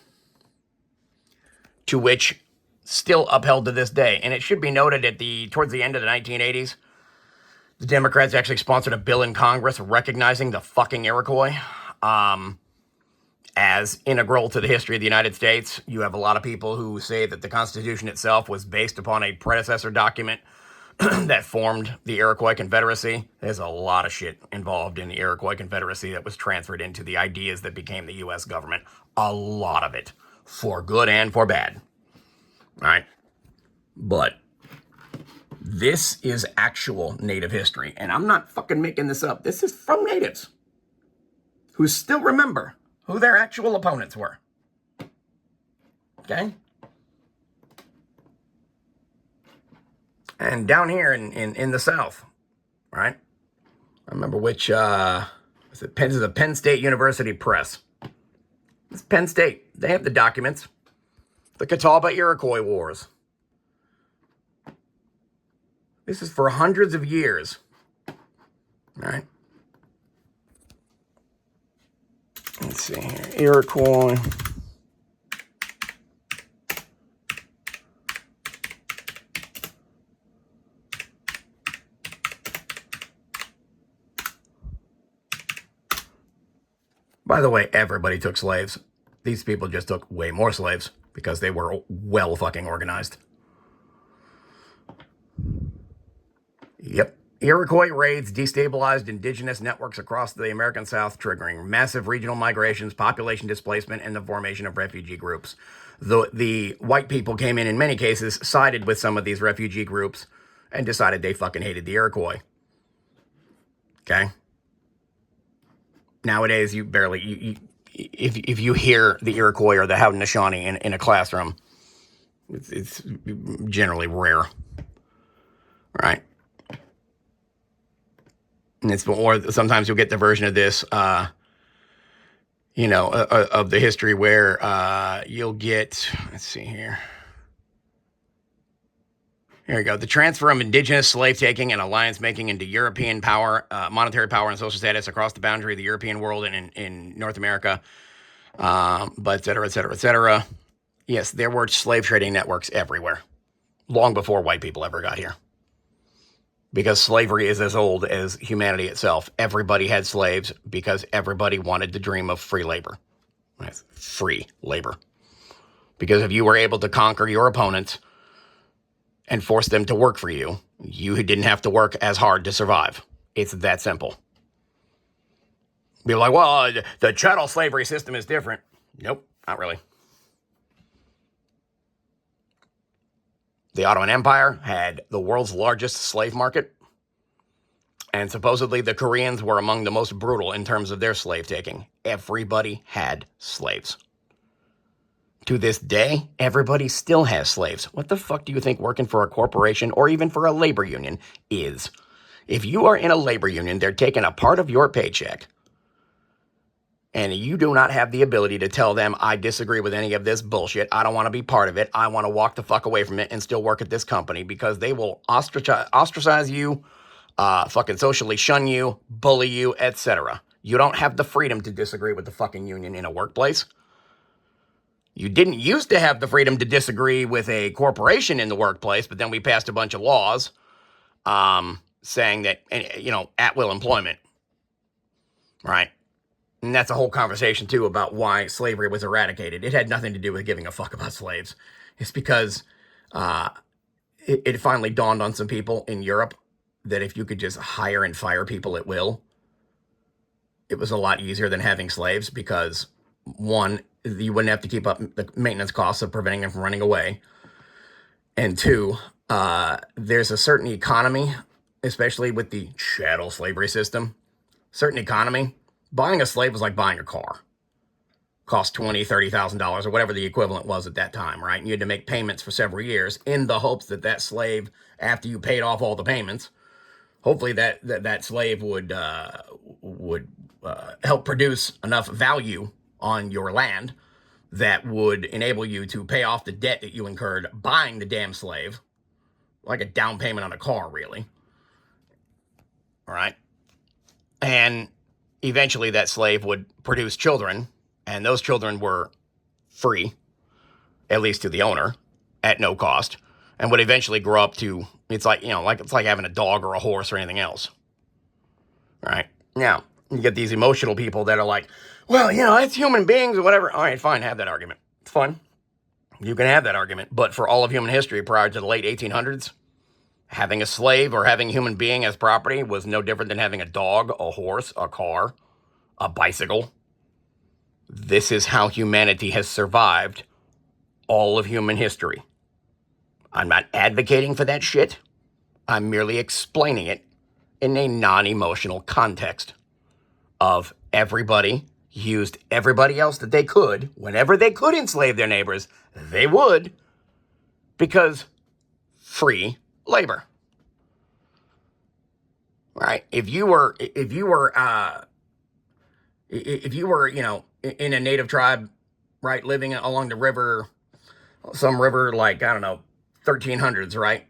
to which still upheld to this day. And it should be noted towards the end of the 1980s, the Democrats actually sponsored a bill in Congress recognizing the fucking Iroquois as integral to the history of the United States. You have a lot of people who say that the Constitution itself was based upon a predecessor document that formed the Iroquois Confederacy. There's a lot of shit involved in the Iroquois Confederacy that was transferred into the ideas that became the U.S. government. A lot of it. For good and for bad. All right? But this is actual Native history. And I'm not fucking making this up. This is from natives who still remember who their actual opponents were. Okay? And down here in the South, right? I remember which, this is the Penn State University Press. It's Penn State. They have the documents. The Catawba Iroquois Wars. This is for hundreds of years. All right? Let's see here. Iroquois. By the way, everybody took slaves. These people just took way more slaves because they were well fucking organized. Yep. Iroquois raids destabilized indigenous networks across the American South, triggering massive regional migrations, population displacement, and the formation of refugee groups. The white people came in many cases, sided with some of these refugee groups, and decided they fucking hated the Iroquois. Okay? Nowadays, you barely... If you hear the Iroquois or the Haudenosaunee in a classroom, it's generally rare. Right? And or sometimes you'll get the version of this, of the history where you'll get, let's see here. Here we go. The transfer of indigenous slave taking and alliance making into European power, monetary power, and social status across the boundary of the European world and in North America, but et cetera, et cetera, et cetera. Yes, there were slave trading networks everywhere, long before white people ever got here. Because slavery is as old as humanity itself. Everybody had slaves because everybody wanted the dream of free labor. Right? Free labor. Because if you were able to conquer your opponents and force them to work for you, you didn't have to work as hard to survive. It's that simple. Be like, well, the chattel slavery system is different. Nope, not really. The Ottoman Empire had the world's largest slave market, and supposedly the Koreans were among the most brutal in terms of their slave taking. Everybody had slaves. To this day, everybody still has slaves. What the fuck do you think working for a corporation or even for a labor union is? If you are in a labor union, they're taking a part of your paycheck, and you do not have the ability to tell them, I disagree with any of this bullshit, I don't want to be part of it, I want to walk the fuck away from it and still work at this company, because they will ostracize you, fucking socially shun you, bully you, etc. You don't have the freedom to disagree with the fucking union in a workplace. You didn't used to have the freedom to disagree with a corporation in the workplace, but then we passed a bunch of laws saying that, at will employment, right? And that's a whole conversation, too, about why slavery was eradicated. It had nothing to do with giving a fuck about slaves. It's because it finally dawned on some people in Europe that if you could just hire and fire people at will, it was a lot easier than having slaves because, one, you wouldn't have to keep up the maintenance costs of preventing them from running away. And two, there's a certain economy, especially with the chattel slavery system, certain economy. Buying a slave was like buying a car. Cost $20,000, $30,000 or whatever the equivalent was at that time, right? And you had to make payments for several years in the hopes that that slave, after you paid off all the payments, hopefully that slave would help produce enough value on your land that would enable you to pay off the debt that you incurred buying the damn slave, like a down payment on a car, really. All right? And eventually that slave would produce children, and those children were free, at least to the owner, at no cost, and would eventually grow up to, it's like having a dog or a horse or anything else. All right? Now, you get these emotional people that are like, well, it's human beings or whatever. All right, fine, have that argument. It's fun. You can have that argument. But for all of human history prior to the late 1800s, having a slave or having a human being as property was no different than having a dog, a horse, a car, a bicycle. This is how humanity has survived all of human history. I'm not advocating for that shit. I'm merely explaining it in a non-emotional context of everybody used everybody else that they could. Whenever they could enslave their neighbors, they would, because free labor. Right? If you were, in a native tribe, right, living along the river, some river like, I don't know, 1300s, right?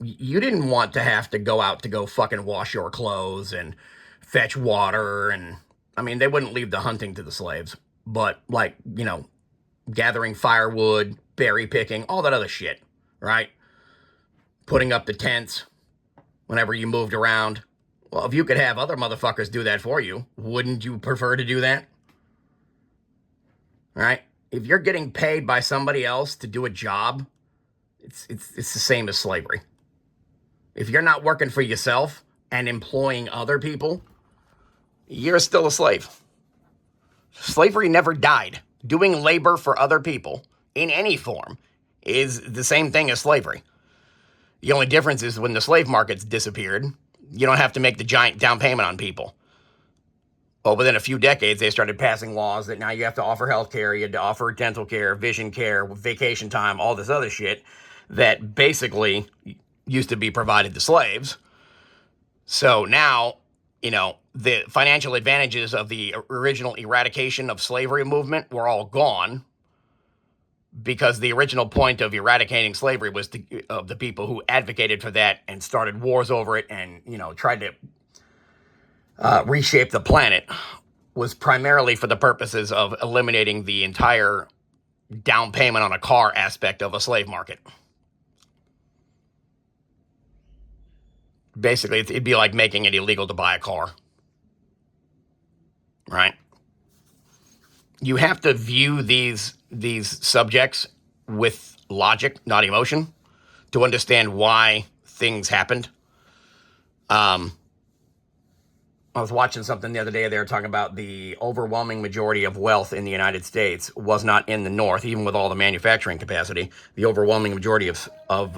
You didn't want to have to go out to go fucking wash your clothes and fetch water. And I mean, they wouldn't leave the hunting to the slaves, but like, gathering firewood, berry picking, all that other shit, right? Putting up the tents whenever you moved around. Well, if you could have other motherfuckers do that for you, wouldn't you prefer to do that? Right? If you're getting paid by somebody else to do a job, it's the same as slavery. If you're not working for yourself and employing other people, you're still a slave. Slavery never died. Doing labor for other people in any form is the same thing as slavery. The only difference is when the slave markets disappeared, you don't have to make the giant down payment on people. Well, within a few decades, they started passing laws that now you have to offer health care, you have to offer dental care, vision care, vacation time, all this other shit that basically used to be provided to slaves. So now, the financial advantages of the original eradication of slavery movement were all gone because the original point of eradicating slavery was of the people who advocated for that and started wars over it and, tried to reshape the planet was primarily for the purposes of eliminating the entire down payment on a car aspect of a slave market. Basically, it'd be like making it illegal to buy a car. Right? You have to view these subjects with logic, not emotion, to understand why things happened. I was watching something the other day. They were talking about the overwhelming majority of wealth in the United States was not in the North, even with all the manufacturing capacity. The overwhelming majority of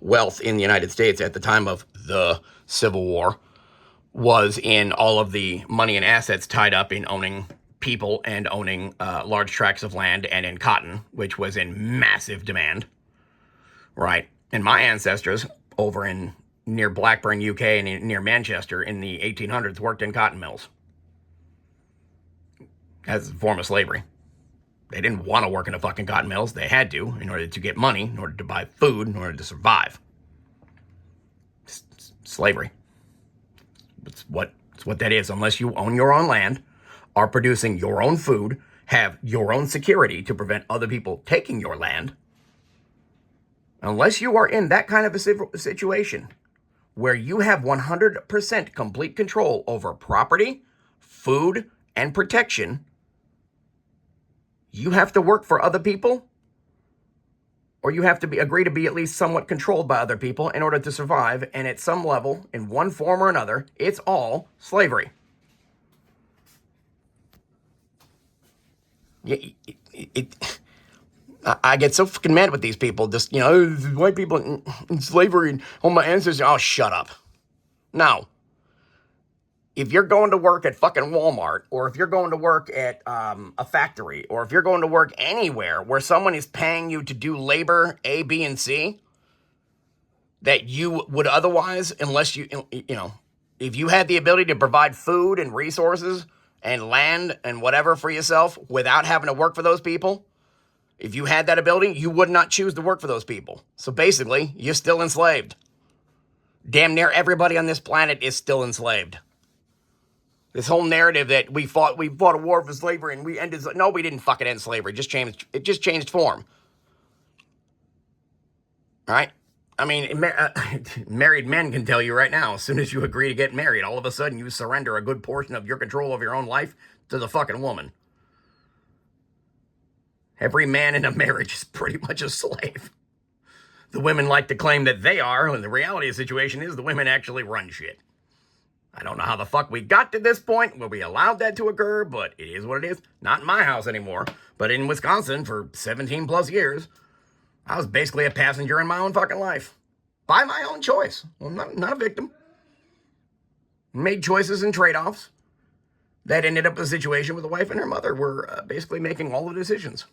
wealth in the United States at the time of the Civil War was in all of the money and assets tied up in owning people and owning large tracts of land and in cotton, which was in massive demand, right? And my ancestors over in near Blackburn, UK, and near Manchester in the 1800s worked in cotton mills as a form of slavery. They didn't want to work in the fucking cotton mills. They had to in order to get money, in order to buy food, in order to survive. It's slavery. It's what that is. Unless you own your own land, are producing your own food, have your own security to prevent other people taking your land, unless you are in that kind of a situation where you have 100% complete control over property, food, and protection, you have to work for other people, or you have to agree to be at least somewhat controlled by other people in order to survive, and at some level, in one form or another, it's all slavery. I get so fucking mad with these people. Just, white people in slavery and all my ancestors. Oh, shut up. No. If you're going to work at fucking Walmart, or if you're going to work at a factory, or if you're going to work anywhere where someone is paying you to do labor A, B, and C, that you would otherwise, unless if you had the ability to provide food and resources and land and whatever for yourself without having to work for those people, if you had that ability, you would not choose to work for those people. So basically, you're still enslaved. Damn near everybody on this planet is still enslaved. This whole narrative that we fought a war for slavery and we ended... No, we didn't fucking end slavery. It just changed form. All right? I mean, married men can tell you right now, as soon as you agree to get married, all of a sudden you surrender a good portion of your control of your own life to the fucking woman. Every man in a marriage is pretty much a slave. The women like to claim that they are, and the reality of the situation is the women actually run shit. I don't know how the fuck we got to this point where we allowed that to occur, but it is what it is. Not in my house anymore, but in Wisconsin for 17 plus years, I was basically a passenger in my own fucking life. By my own choice. Well, not a victim. Made choices and trade-offs that ended up in a situation where the wife and her mother were basically making all the decisions.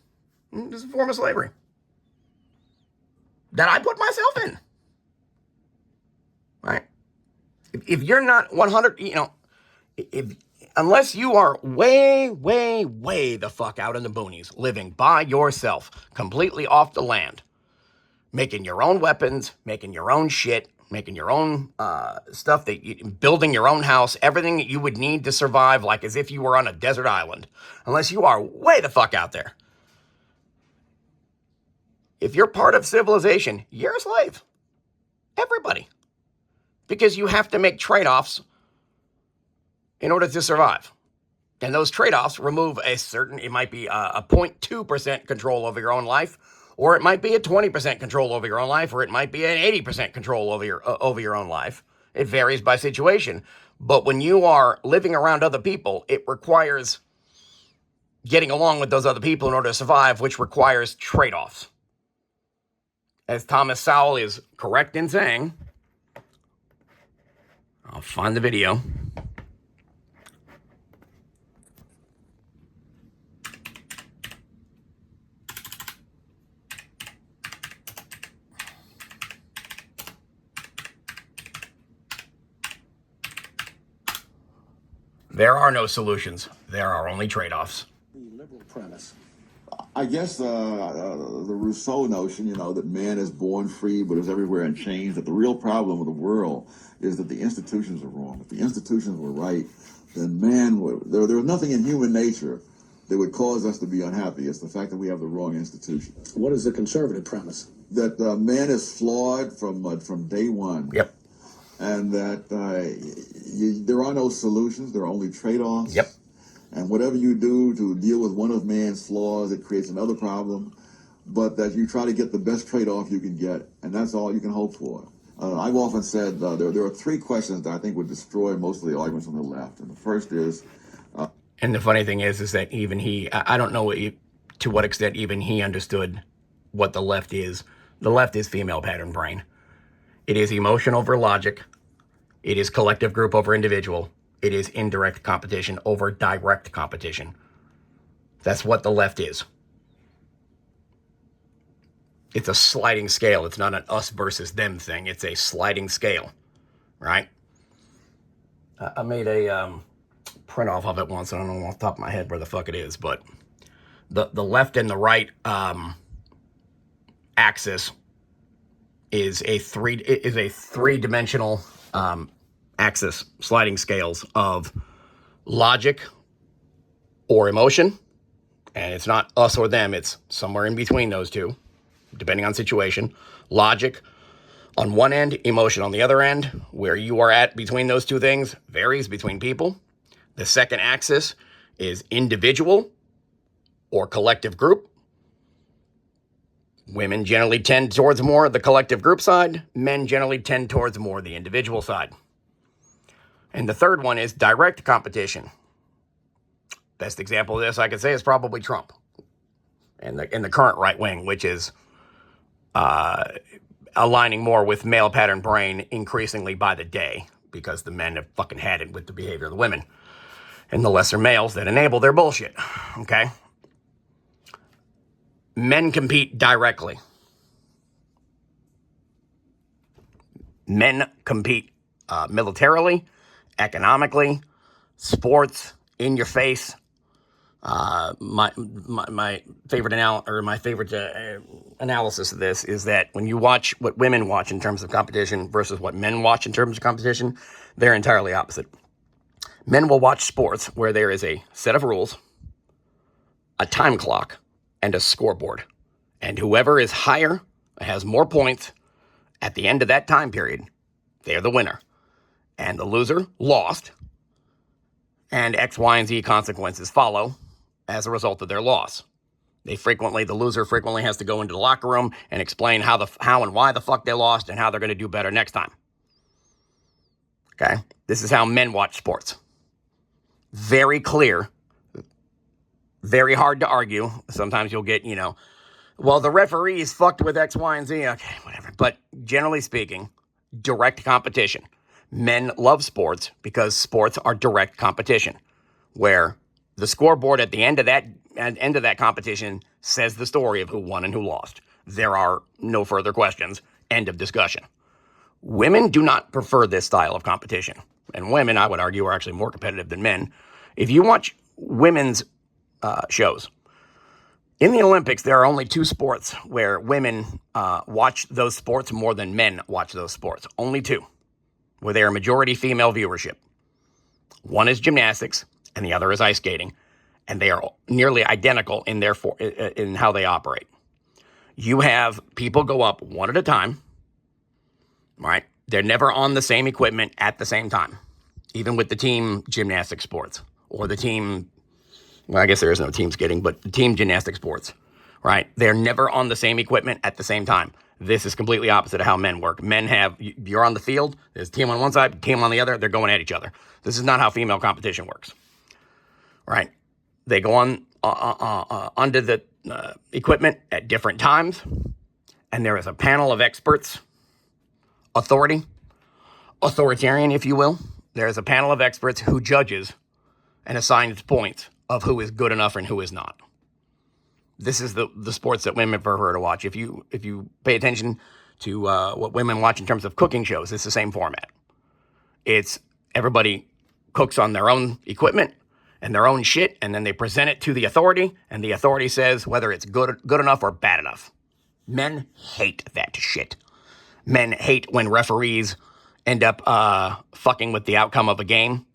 This is a form of slavery that I put myself in. Right? If you're not 100, unless you are way, way, way the fuck out in the boonies, living by yourself, completely off the land, making your own weapons, making your own shit, making your own stuff, building your own house, everything that you would need to survive, like as if you were on a desert island, unless you are way the fuck out there. If you're part of civilization, you're a slave. Everybody. Because you have to make trade-offs in order to survive. And those trade-offs remove it might be a 0.2% control over your own life, or it might be a 20% control over your own life, or it might be an 80% control over your own life. It varies by situation. But when you are living around other people, it requires getting along with those other people in order to survive, which requires trade-offs. As Thomas Sowell is correct in saying, I'll find the video. There are no solutions. There are only trade-offs. The liberal premise. I guess the Rousseau notion, that man is born free but is everywhere in chains, that the real problem of the world is that the institutions are wrong. If the institutions were right, then there was nothing in human nature that would cause us to be unhappy. It's the fact that we have the wrong institutions. What is the conservative premise? That man is flawed from day one. Yep. And that there are no solutions. There are only trade-offs. Yep. And whatever you do to deal with one of man's flaws, it creates another problem. But that you try to get the best trade-off you can get, and that's all you can hope for. I've often said there are three questions that I think would destroy most of the arguments on the left. And the first is... and the funny thing is that even I don't know to what extent even he understood what the left is. The left is female pattern brain. It is emotion over logic. It is collective group over individual. It is indirect competition over direct competition. That's what the left is. It's a sliding scale. It's not an us versus them thing. It's a sliding scale, right? I made a print off of it once. I don't know off the top of my head where the fuck it is, but the left and the right axis is a three-dimensional axis, sliding scales of logic or emotion And it's not us or them, it's somewhere in between those two, depending on situation. Logic on one end, emotion on the other end. Where you are at between those two things varies between people. The second axis is individual or collective group. Women generally tend towards more the collective group side. Men generally tend towards more the individual side. And the third one is direct competition. Best example of this I could say is probably Trump and the current right wing, which is aligning more with male pattern brain increasingly by the day because the men have fucking had it with the behavior of the women and the lesser males that enable their bullshit. Okay? Men compete directly. Men compete militarily, economically, sports, in your face. My favorite analysis of this is that when you watch what women watch in terms of competition versus what men watch in terms of competition, they're entirely opposite. Men will watch sports where there is a set of rules, a time clock, and a scoreboard. And whoever is higher, has more points at the end of that time period, they're the winner. And the loser lost, and X, Y, and Z consequences follow as a result of their loss. The loser frequently has to go into the locker room and explain how and why the fuck they lost and how they're going to do better next time. Okay? This is how men watch sports. Very clear, very hard to argue. Sometimes you'll get, well, the referees fucked with X, Y, and Z. Okay, whatever. But generally speaking, direct competition. Men love sports because sports are direct competition, where the scoreboard at the end of that competition says the story of who won and who lost. There are no further questions. End of discussion. Women do not prefer this style of competition. And women, I would argue, are actually more competitive than men. If you watch women's shows, in the Olympics, there are only two sports where women watch those sports more than men watch those sports. Only two, where they are majority female viewership. One is gymnastics, and the other is ice skating, and they are nearly identical in how they operate. You have people go up one at a time, right? They're never on the same equipment at the same time, even with the team gymnastic sports or the team, well, I guess there is no team skating, but the team gymnastic sports, right? They're never on the same equipment at the same time. This is completely opposite of how men work. Men you're on the field, there's a team on one side, team on the other, they're going at each other. This is not how female competition works, right? They go on under the equipment at different times, and there is a panel of experts, authoritarian, if you will. There is a panel of experts who judges and assigns points of who is good enough and who is not. This is the sports that women prefer to watch. If you pay attention to what women watch in terms of cooking shows, it's the same format. It's everybody cooks on their own equipment and their own shit, and then they present it to the authority, and the authority says whether it's good enough or bad enough. Men hate that shit. Men hate when referees end up fucking with the outcome of a game.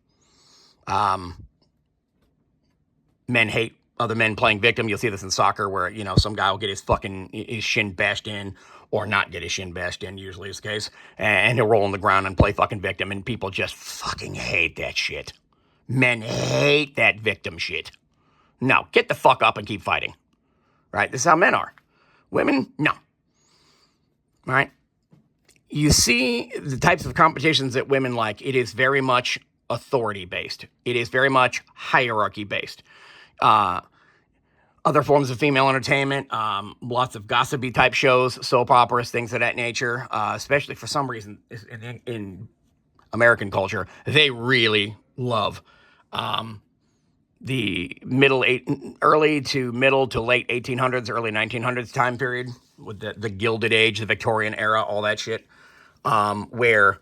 Men hate other men playing victim. You'll see this in soccer where, some guy will get his shin bashed in or not get his shin bashed in, usually is the case, and he'll roll on the ground and play fucking victim, and people just fucking hate that shit. Men hate that victim shit. No, get the fuck up and keep fighting. Right? This is how men are. Women, no. Right? You see the types of competitions that women like. It is very much authority-based. It is very much hierarchy-based. Other forms of female entertainment, lots of gossipy type shows, soap operas, things of that nature, especially for some reason in American culture, they really love the early to middle to late 1800s, early 1900s time period with the Gilded Age, the Victorian era, all that shit, where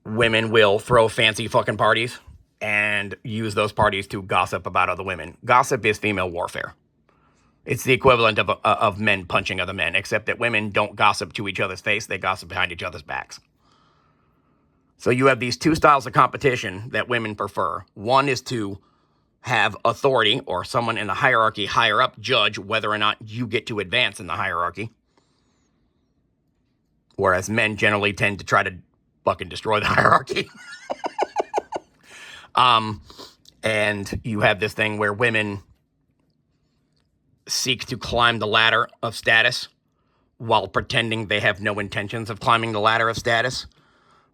women will throw fancy fucking parties and use those parties to gossip about other women. Gossip is female warfare. It's the equivalent of men punching other men, except that women don't gossip to each other's face, they gossip behind each other's backs. So you have these two styles of competition that women prefer. One is to have authority, or someone in the hierarchy higher up judge whether or not you get to advance in the hierarchy. Whereas men generally tend to try to fucking destroy the hierarchy. And you have this thing where women seek to climb the ladder of status while pretending they have no intentions of climbing the ladder of status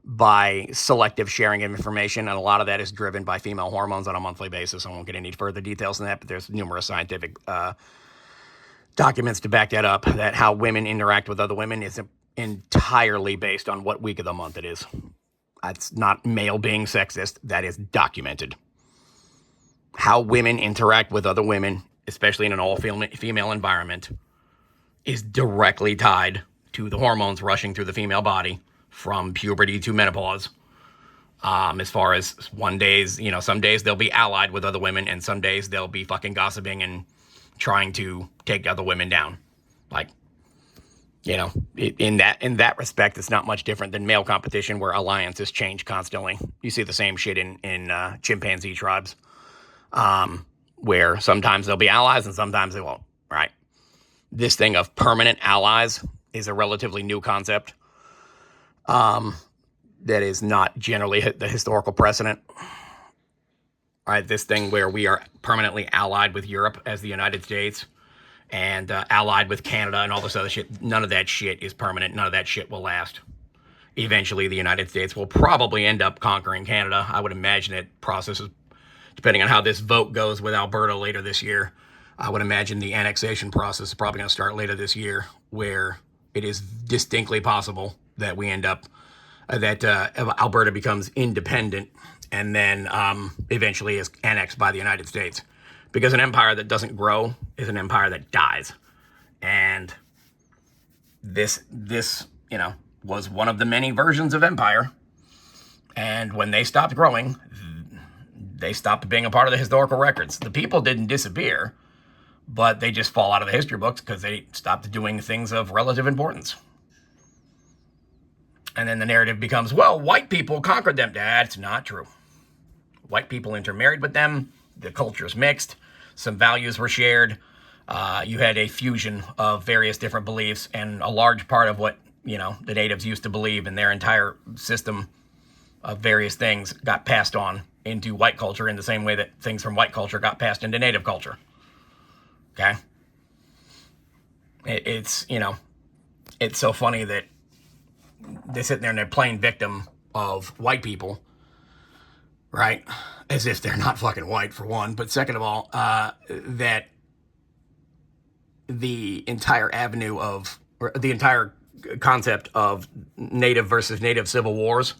by selective sharing of information. And a lot of that is driven by female hormones on a monthly basis. I won't get any further details than that, but there's numerous scientific documents to back that up, that how women interact with other women is entirely based on what week of the month it is. That's not male being sexist. That is documented. How women interact with other women, especially in an all-female environment, is directly tied to the hormones rushing through the female body from puberty to menopause. As far as some days they'll be allied with other women, and some days they'll be fucking gossiping and trying to take other women down. Like, in that respect, it's not much different than male competition, where alliances change constantly. You see the same shit in chimpanzee tribes, where sometimes they'll be allies and sometimes they won't, right? This thing of permanent allies is a relatively new concept. That is not generally the historical precedent. Right, this thing where we are permanently allied with Europe as the United States, and allied with Canada and all this other shit. None of that shit is permanent. None of that shit will last. Eventually, the United States will probably end up conquering Canada. I would imagine it processes, depending on how this vote goes with Alberta later this year. I would imagine the annexation process is probably going to start later this year, where it is distinctly possible that we end up, that Alberta becomes independent and then eventually is annexed by the United States. Because an empire that doesn't grow is an empire that dies. And this was one of the many versions of empire. And when they stopped growing, they stopped being a part of the historical records. The people didn't disappear, but they just fall out of the history books because they stopped doing things of relative importance. And then the narrative becomes, well, white people conquered them. That's not true. White people intermarried with them. The culture is mixed. Some values were shared. You had a fusion of various different beliefs, and a large part of what, the natives used to believe in their entire system of various things got passed on into white culture in the same way that things from white culture got passed into native culture. Okay? It's so funny that they sit there and they're playing victim of white people, right? As if they're not fucking white, for one. But second of all, that the entire the entire concept of native versus native civil wars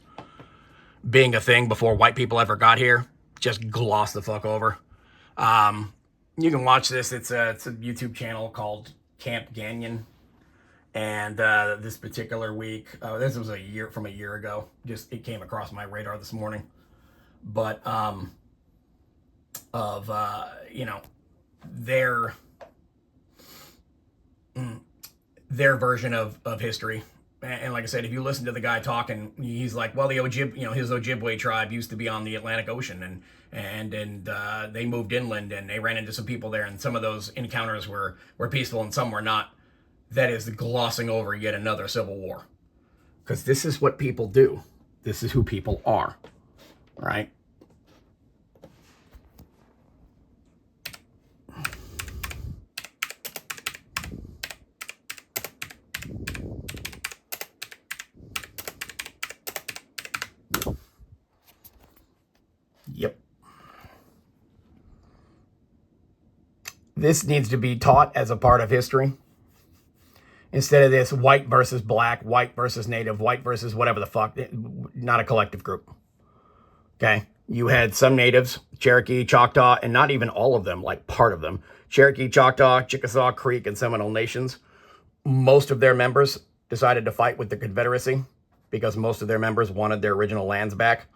being a thing before white people ever got here, just gloss the fuck over. You can watch this. It's a YouTube channel called Camp Ganyan. And this particular week, this was a year ago. Just, it came across my radar this morning. But their version of history. And like I said, if you listen to the guy talking, he's like, well, his Ojibwe tribe used to be on the Atlantic Ocean, and they moved inland, and they ran into some people there, and some of those encounters were peaceful and some were not. That is glossing over yet another civil war. Because this is what people do. This is who people are. Right? Yep. This needs to be taught as a part of history. Instead of this white versus black, white versus native, white versus whatever the fuck. Not a collective group. Okay? You had some natives, Cherokee, Choctaw, and not even all of them, like part of them. Cherokee, Choctaw, Chickasaw, Creek, and Seminole nations. Most of their members decided to fight with the Confederacy because most of their members wanted their original lands back.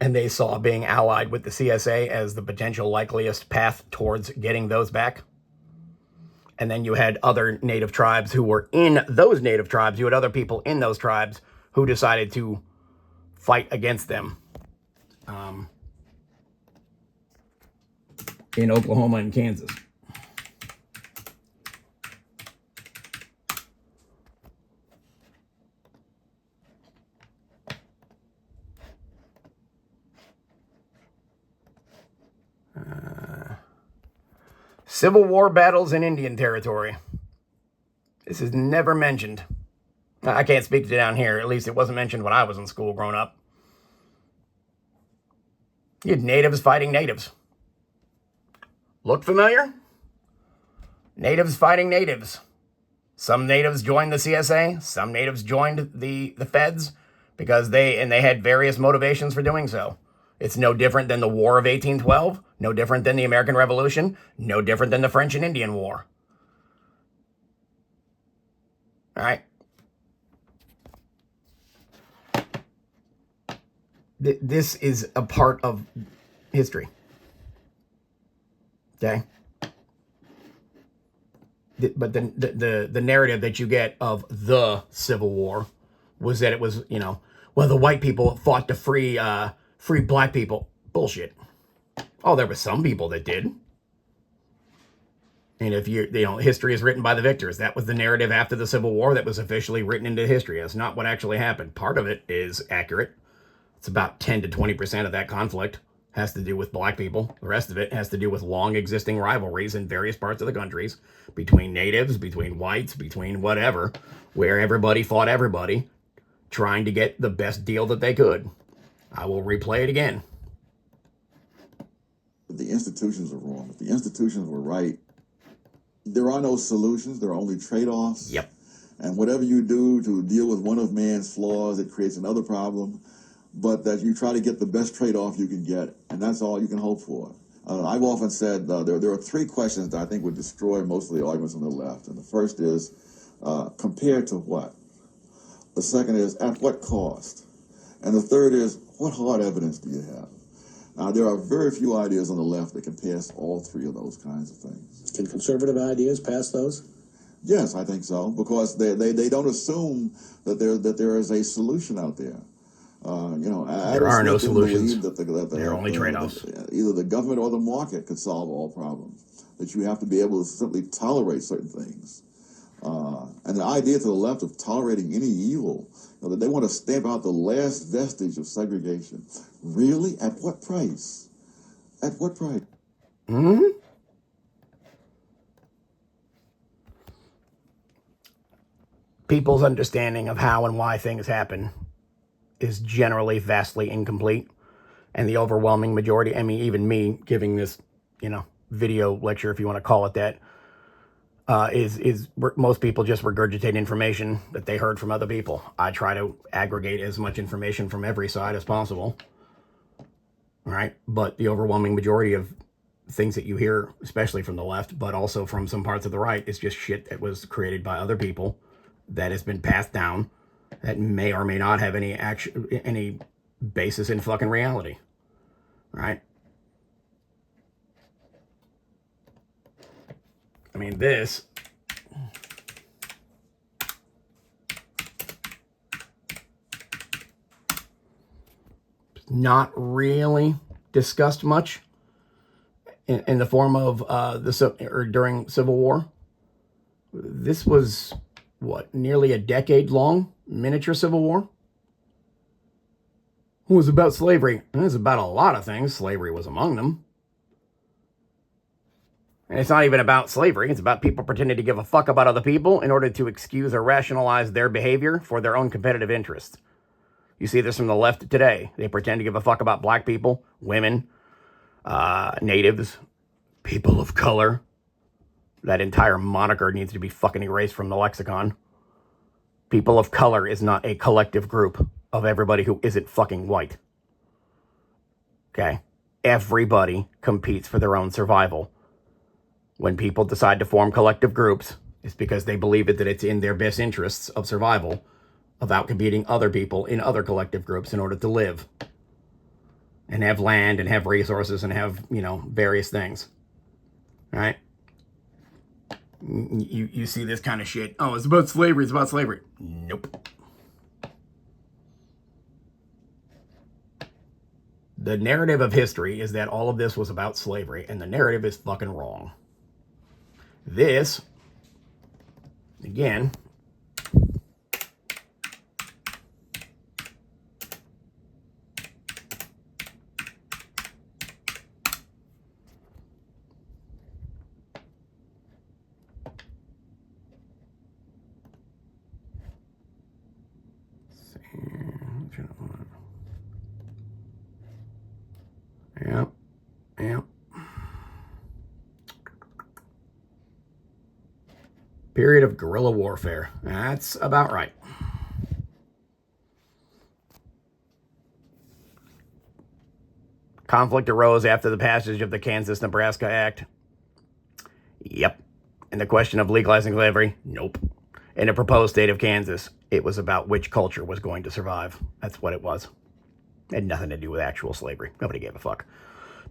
And they saw being allied with the CSA as the potential likeliest path towards getting those back. And then you had other native tribes who were in those native tribes. You had other people in those tribes who decided to fight against them. in Oklahoma and Kansas. Civil War battles in Indian Territory. This is never mentioned. I can't speak to down here. At least it wasn't mentioned when I was in school growing up. You had natives fighting natives. Look familiar? Natives fighting natives. Some natives joined the CSA. Some natives joined the feds because they had various motivations for doing so. It's no different than the War of 1812, no different than the American Revolution, no different than the French and Indian War. All right? This is a part of history. Okay? But the narrative that you get of the Civil War was that it was, well, the white people fought to free black people. Bullshit. Oh, there were some people that did. And if history is written by the victors. That was the narrative after the Civil War that was officially written into history. That's not what actually happened. Part of it is accurate. It's about 10 to 20% of that conflict has to do with black people. The rest of it has to do with long existing rivalries in various parts of the countries between natives, between whites, between whatever, where everybody fought everybody, trying to get the best deal that they could. I will replay it again. The institutions are wrong. If the institutions were right, there are no solutions. There are only trade-offs. Yep. And whatever you do to deal with one of man's flaws, it creates another problem. But that you try to get the best trade-off you can get, and that's all you can hope for. I've often said there are three questions that I think would destroy most of the arguments on the left. And the first is, compared to what? The second is, at what cost? And the third is, what hard evidence do you have? Now, there are very few ideas on the left that can pass all three of those kinds of things. Can conservative ideas pass those? Yes, I think so, because they don't assume that there is a solution out there. There are no solutions. There are only trade-offs. Either the government or the market could solve all problems. That you have to be able to simply tolerate certain things. And the idea to the left of tolerating any evil, that they want to stamp out the last vestige of segregation. Really? At what price? At what price? Hmm? People's understanding of how and why things happen is generally vastly incomplete. And the overwhelming majority, even me giving this, video lecture, if you want to call it that, is most people just regurgitate information that they heard from other people. I try to aggregate as much information from every side as possible. All right? But the overwhelming majority of things that you hear, especially from the left, but also from some parts of the right, is just shit that was created by other people that has been passed down that may or may not have any basis in fucking reality. Right? This not really discussed much in the form of during Civil War. This was nearly a decade long miniature Civil War. It was about slavery. And it was about a lot of things. Slavery was among them. And it's not even about slavery. It's about people pretending to give a fuck about other people in order to excuse or rationalize their behavior for their own competitive interests. You see this from the left today. They pretend to give a fuck about black people, women, natives, people of color. That entire moniker needs to be fucking erased from the lexicon. People of color is not a collective group of everybody who isn't fucking white. Okay? Everybody competes for their own survival. When people decide to form collective groups, it's because they believe that it's in their best interests of survival of outcompeting other people in other collective groups in order to live and have land and have resources and have, various things. All right? You see this kind of shit. Oh, it's about slavery. It's about slavery. Nope. The narrative of history is that all of this was about slavery, and the narrative is fucking wrong. This, again, Yep. Yep. Period of guerrilla warfare. That's about right. Conflict arose after the passage of the Kansas-Nebraska Act. Yep. And the question of legalizing slavery? Nope. In the proposed state of Kansas, it was about which culture was going to survive. That's what it was. It had nothing to do with actual slavery. Nobody gave a fuck.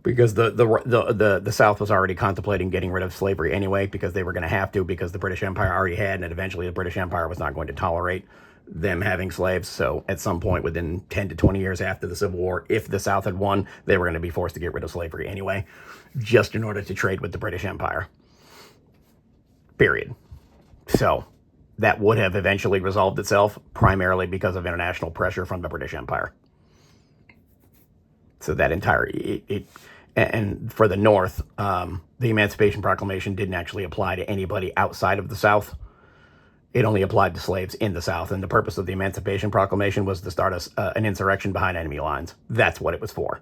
Because the South was already contemplating getting rid of slavery anyway, because they were going to have to, because the British Empire already had, and eventually the British Empire was not going to tolerate them having slaves. So at some point within 10 to 20 years after the Civil War, if the South had won, they were going to be forced to get rid of slavery anyway, just in order to trade with the British Empire. Period. So that would have eventually resolved itself, primarily because of international pressure from the British Empire. So that entire, and for the North, the Emancipation Proclamation didn't actually apply to anybody outside of the South. It only applied to slaves in the South, and the purpose of the Emancipation Proclamation was to start an insurrection behind enemy lines. That's what it was for.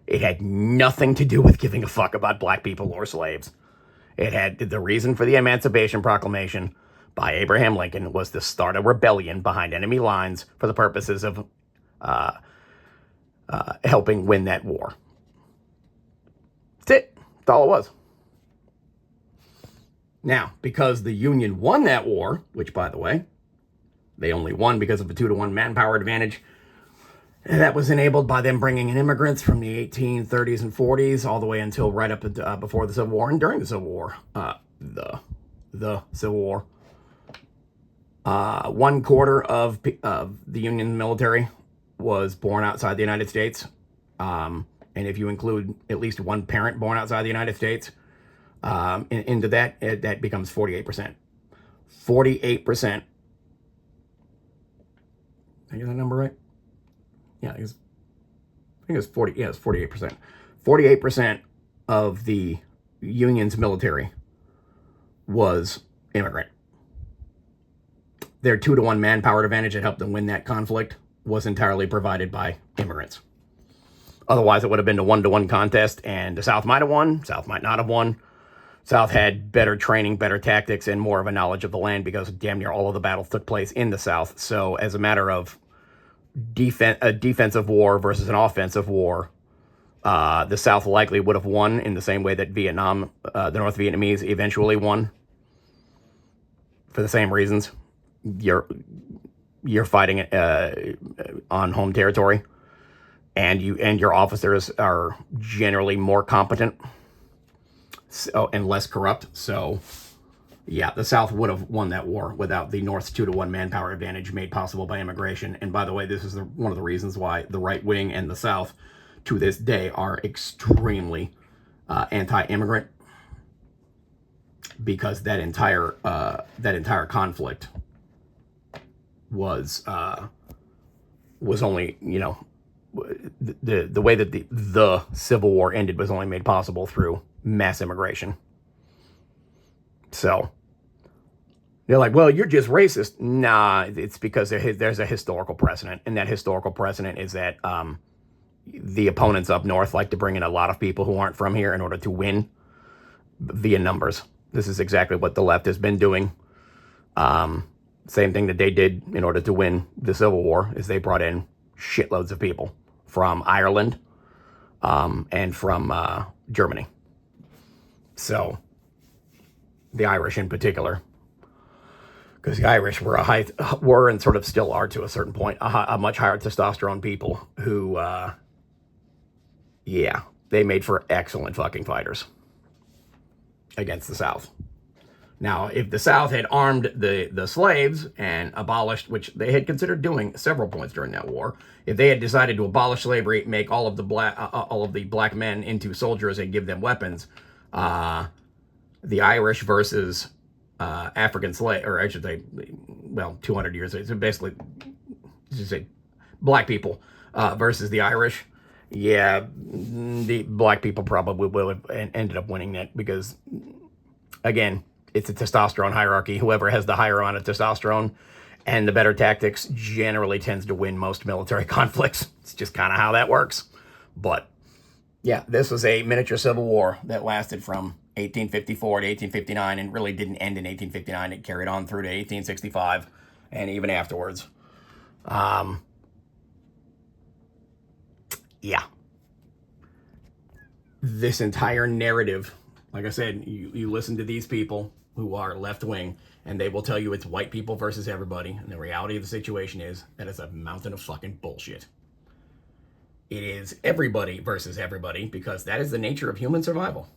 It had nothing to do with giving a fuck about black people or slaves. It had, the reason for the Emancipation Proclamation by Abraham Lincoln was to start a rebellion behind enemy lines for the purposes of helping win that war. That's it. That's all it was. Now, because the Union won that war, which, by the way, they only won because of a 2-to-1 manpower advantage, and that was enabled by them bringing in immigrants from the 1830s and 40s all the way until right up before the Civil War and during the Civil War. The Civil War. 1/4 of the Union military was born outside the United States. And if you include at least one parent born outside the United States into that, that becomes 48%. 48%. Did I get that number right? Yeah, I think it was 40. Yeah, it's 48%. 48% of the Union's military was immigrant. Their 2-to-1 manpower advantage that helped them win that conflict was entirely provided by immigrants. Otherwise, it would have been a 1-to-1 contest, and the South might have won, South might not have won. South had better training, better tactics, and more of a knowledge of the land because damn near all of the battles took place in the South. So as a matter of a defensive war versus an offensive war, the South likely would have won in the same way that Vietnam, the North Vietnamese eventually won. For the same reasons. You're fighting on home territory, and your officers are generally more competent, and less corrupt. So, yeah, the South would have won that war without the North's 2-to-1 manpower advantage made possible by immigration. And by the way, this is one of the reasons why the right wing and the South, to this day, are extremely anti-immigrant, because that entire conflict was only, the way that the Civil War ended was only made possible through mass immigration. So they're like, well, you're just racist. Nah, it's because there's a historical precedent, and that historical precedent is that the opponents up north like to bring in a lot of people who aren't from here in order to win via numbers. This is exactly what the left has been doing. Same thing that they did in order to win the Civil War is they brought in shitloads of people from Ireland and from Germany. So the Irish in particular, because the Irish were and sort of still are to a certain point a much higher testosterone people who, they made for excellent fucking fighters against the South. Now, if the South had armed the slaves and abolished, which they had considered doing several points during that war, if they had decided to abolish slavery, make all of the black men into soldiers and give them weapons, the Irish versus African slave, or I should say, well, 200 years, so basically, just say black people versus the Irish. Yeah, the black people probably will have ended up winning that because, again, it's a testosterone hierarchy. Whoever has the higher amount of testosterone and the better tactics generally tends to win most military conflicts. It's just kind of how that works. But yeah, this was a miniature civil war that lasted from 1854 to 1859 and really didn't end in 1859. It carried on through to 1865 and even afterwards. Yeah. This entire narrative, like I said, you listen to these people who are left-wing, and they will tell you it's white people versus everybody, and the reality of the situation is that it's a mountain of fucking bullshit. It is everybody versus everybody, because that is the nature of human survival.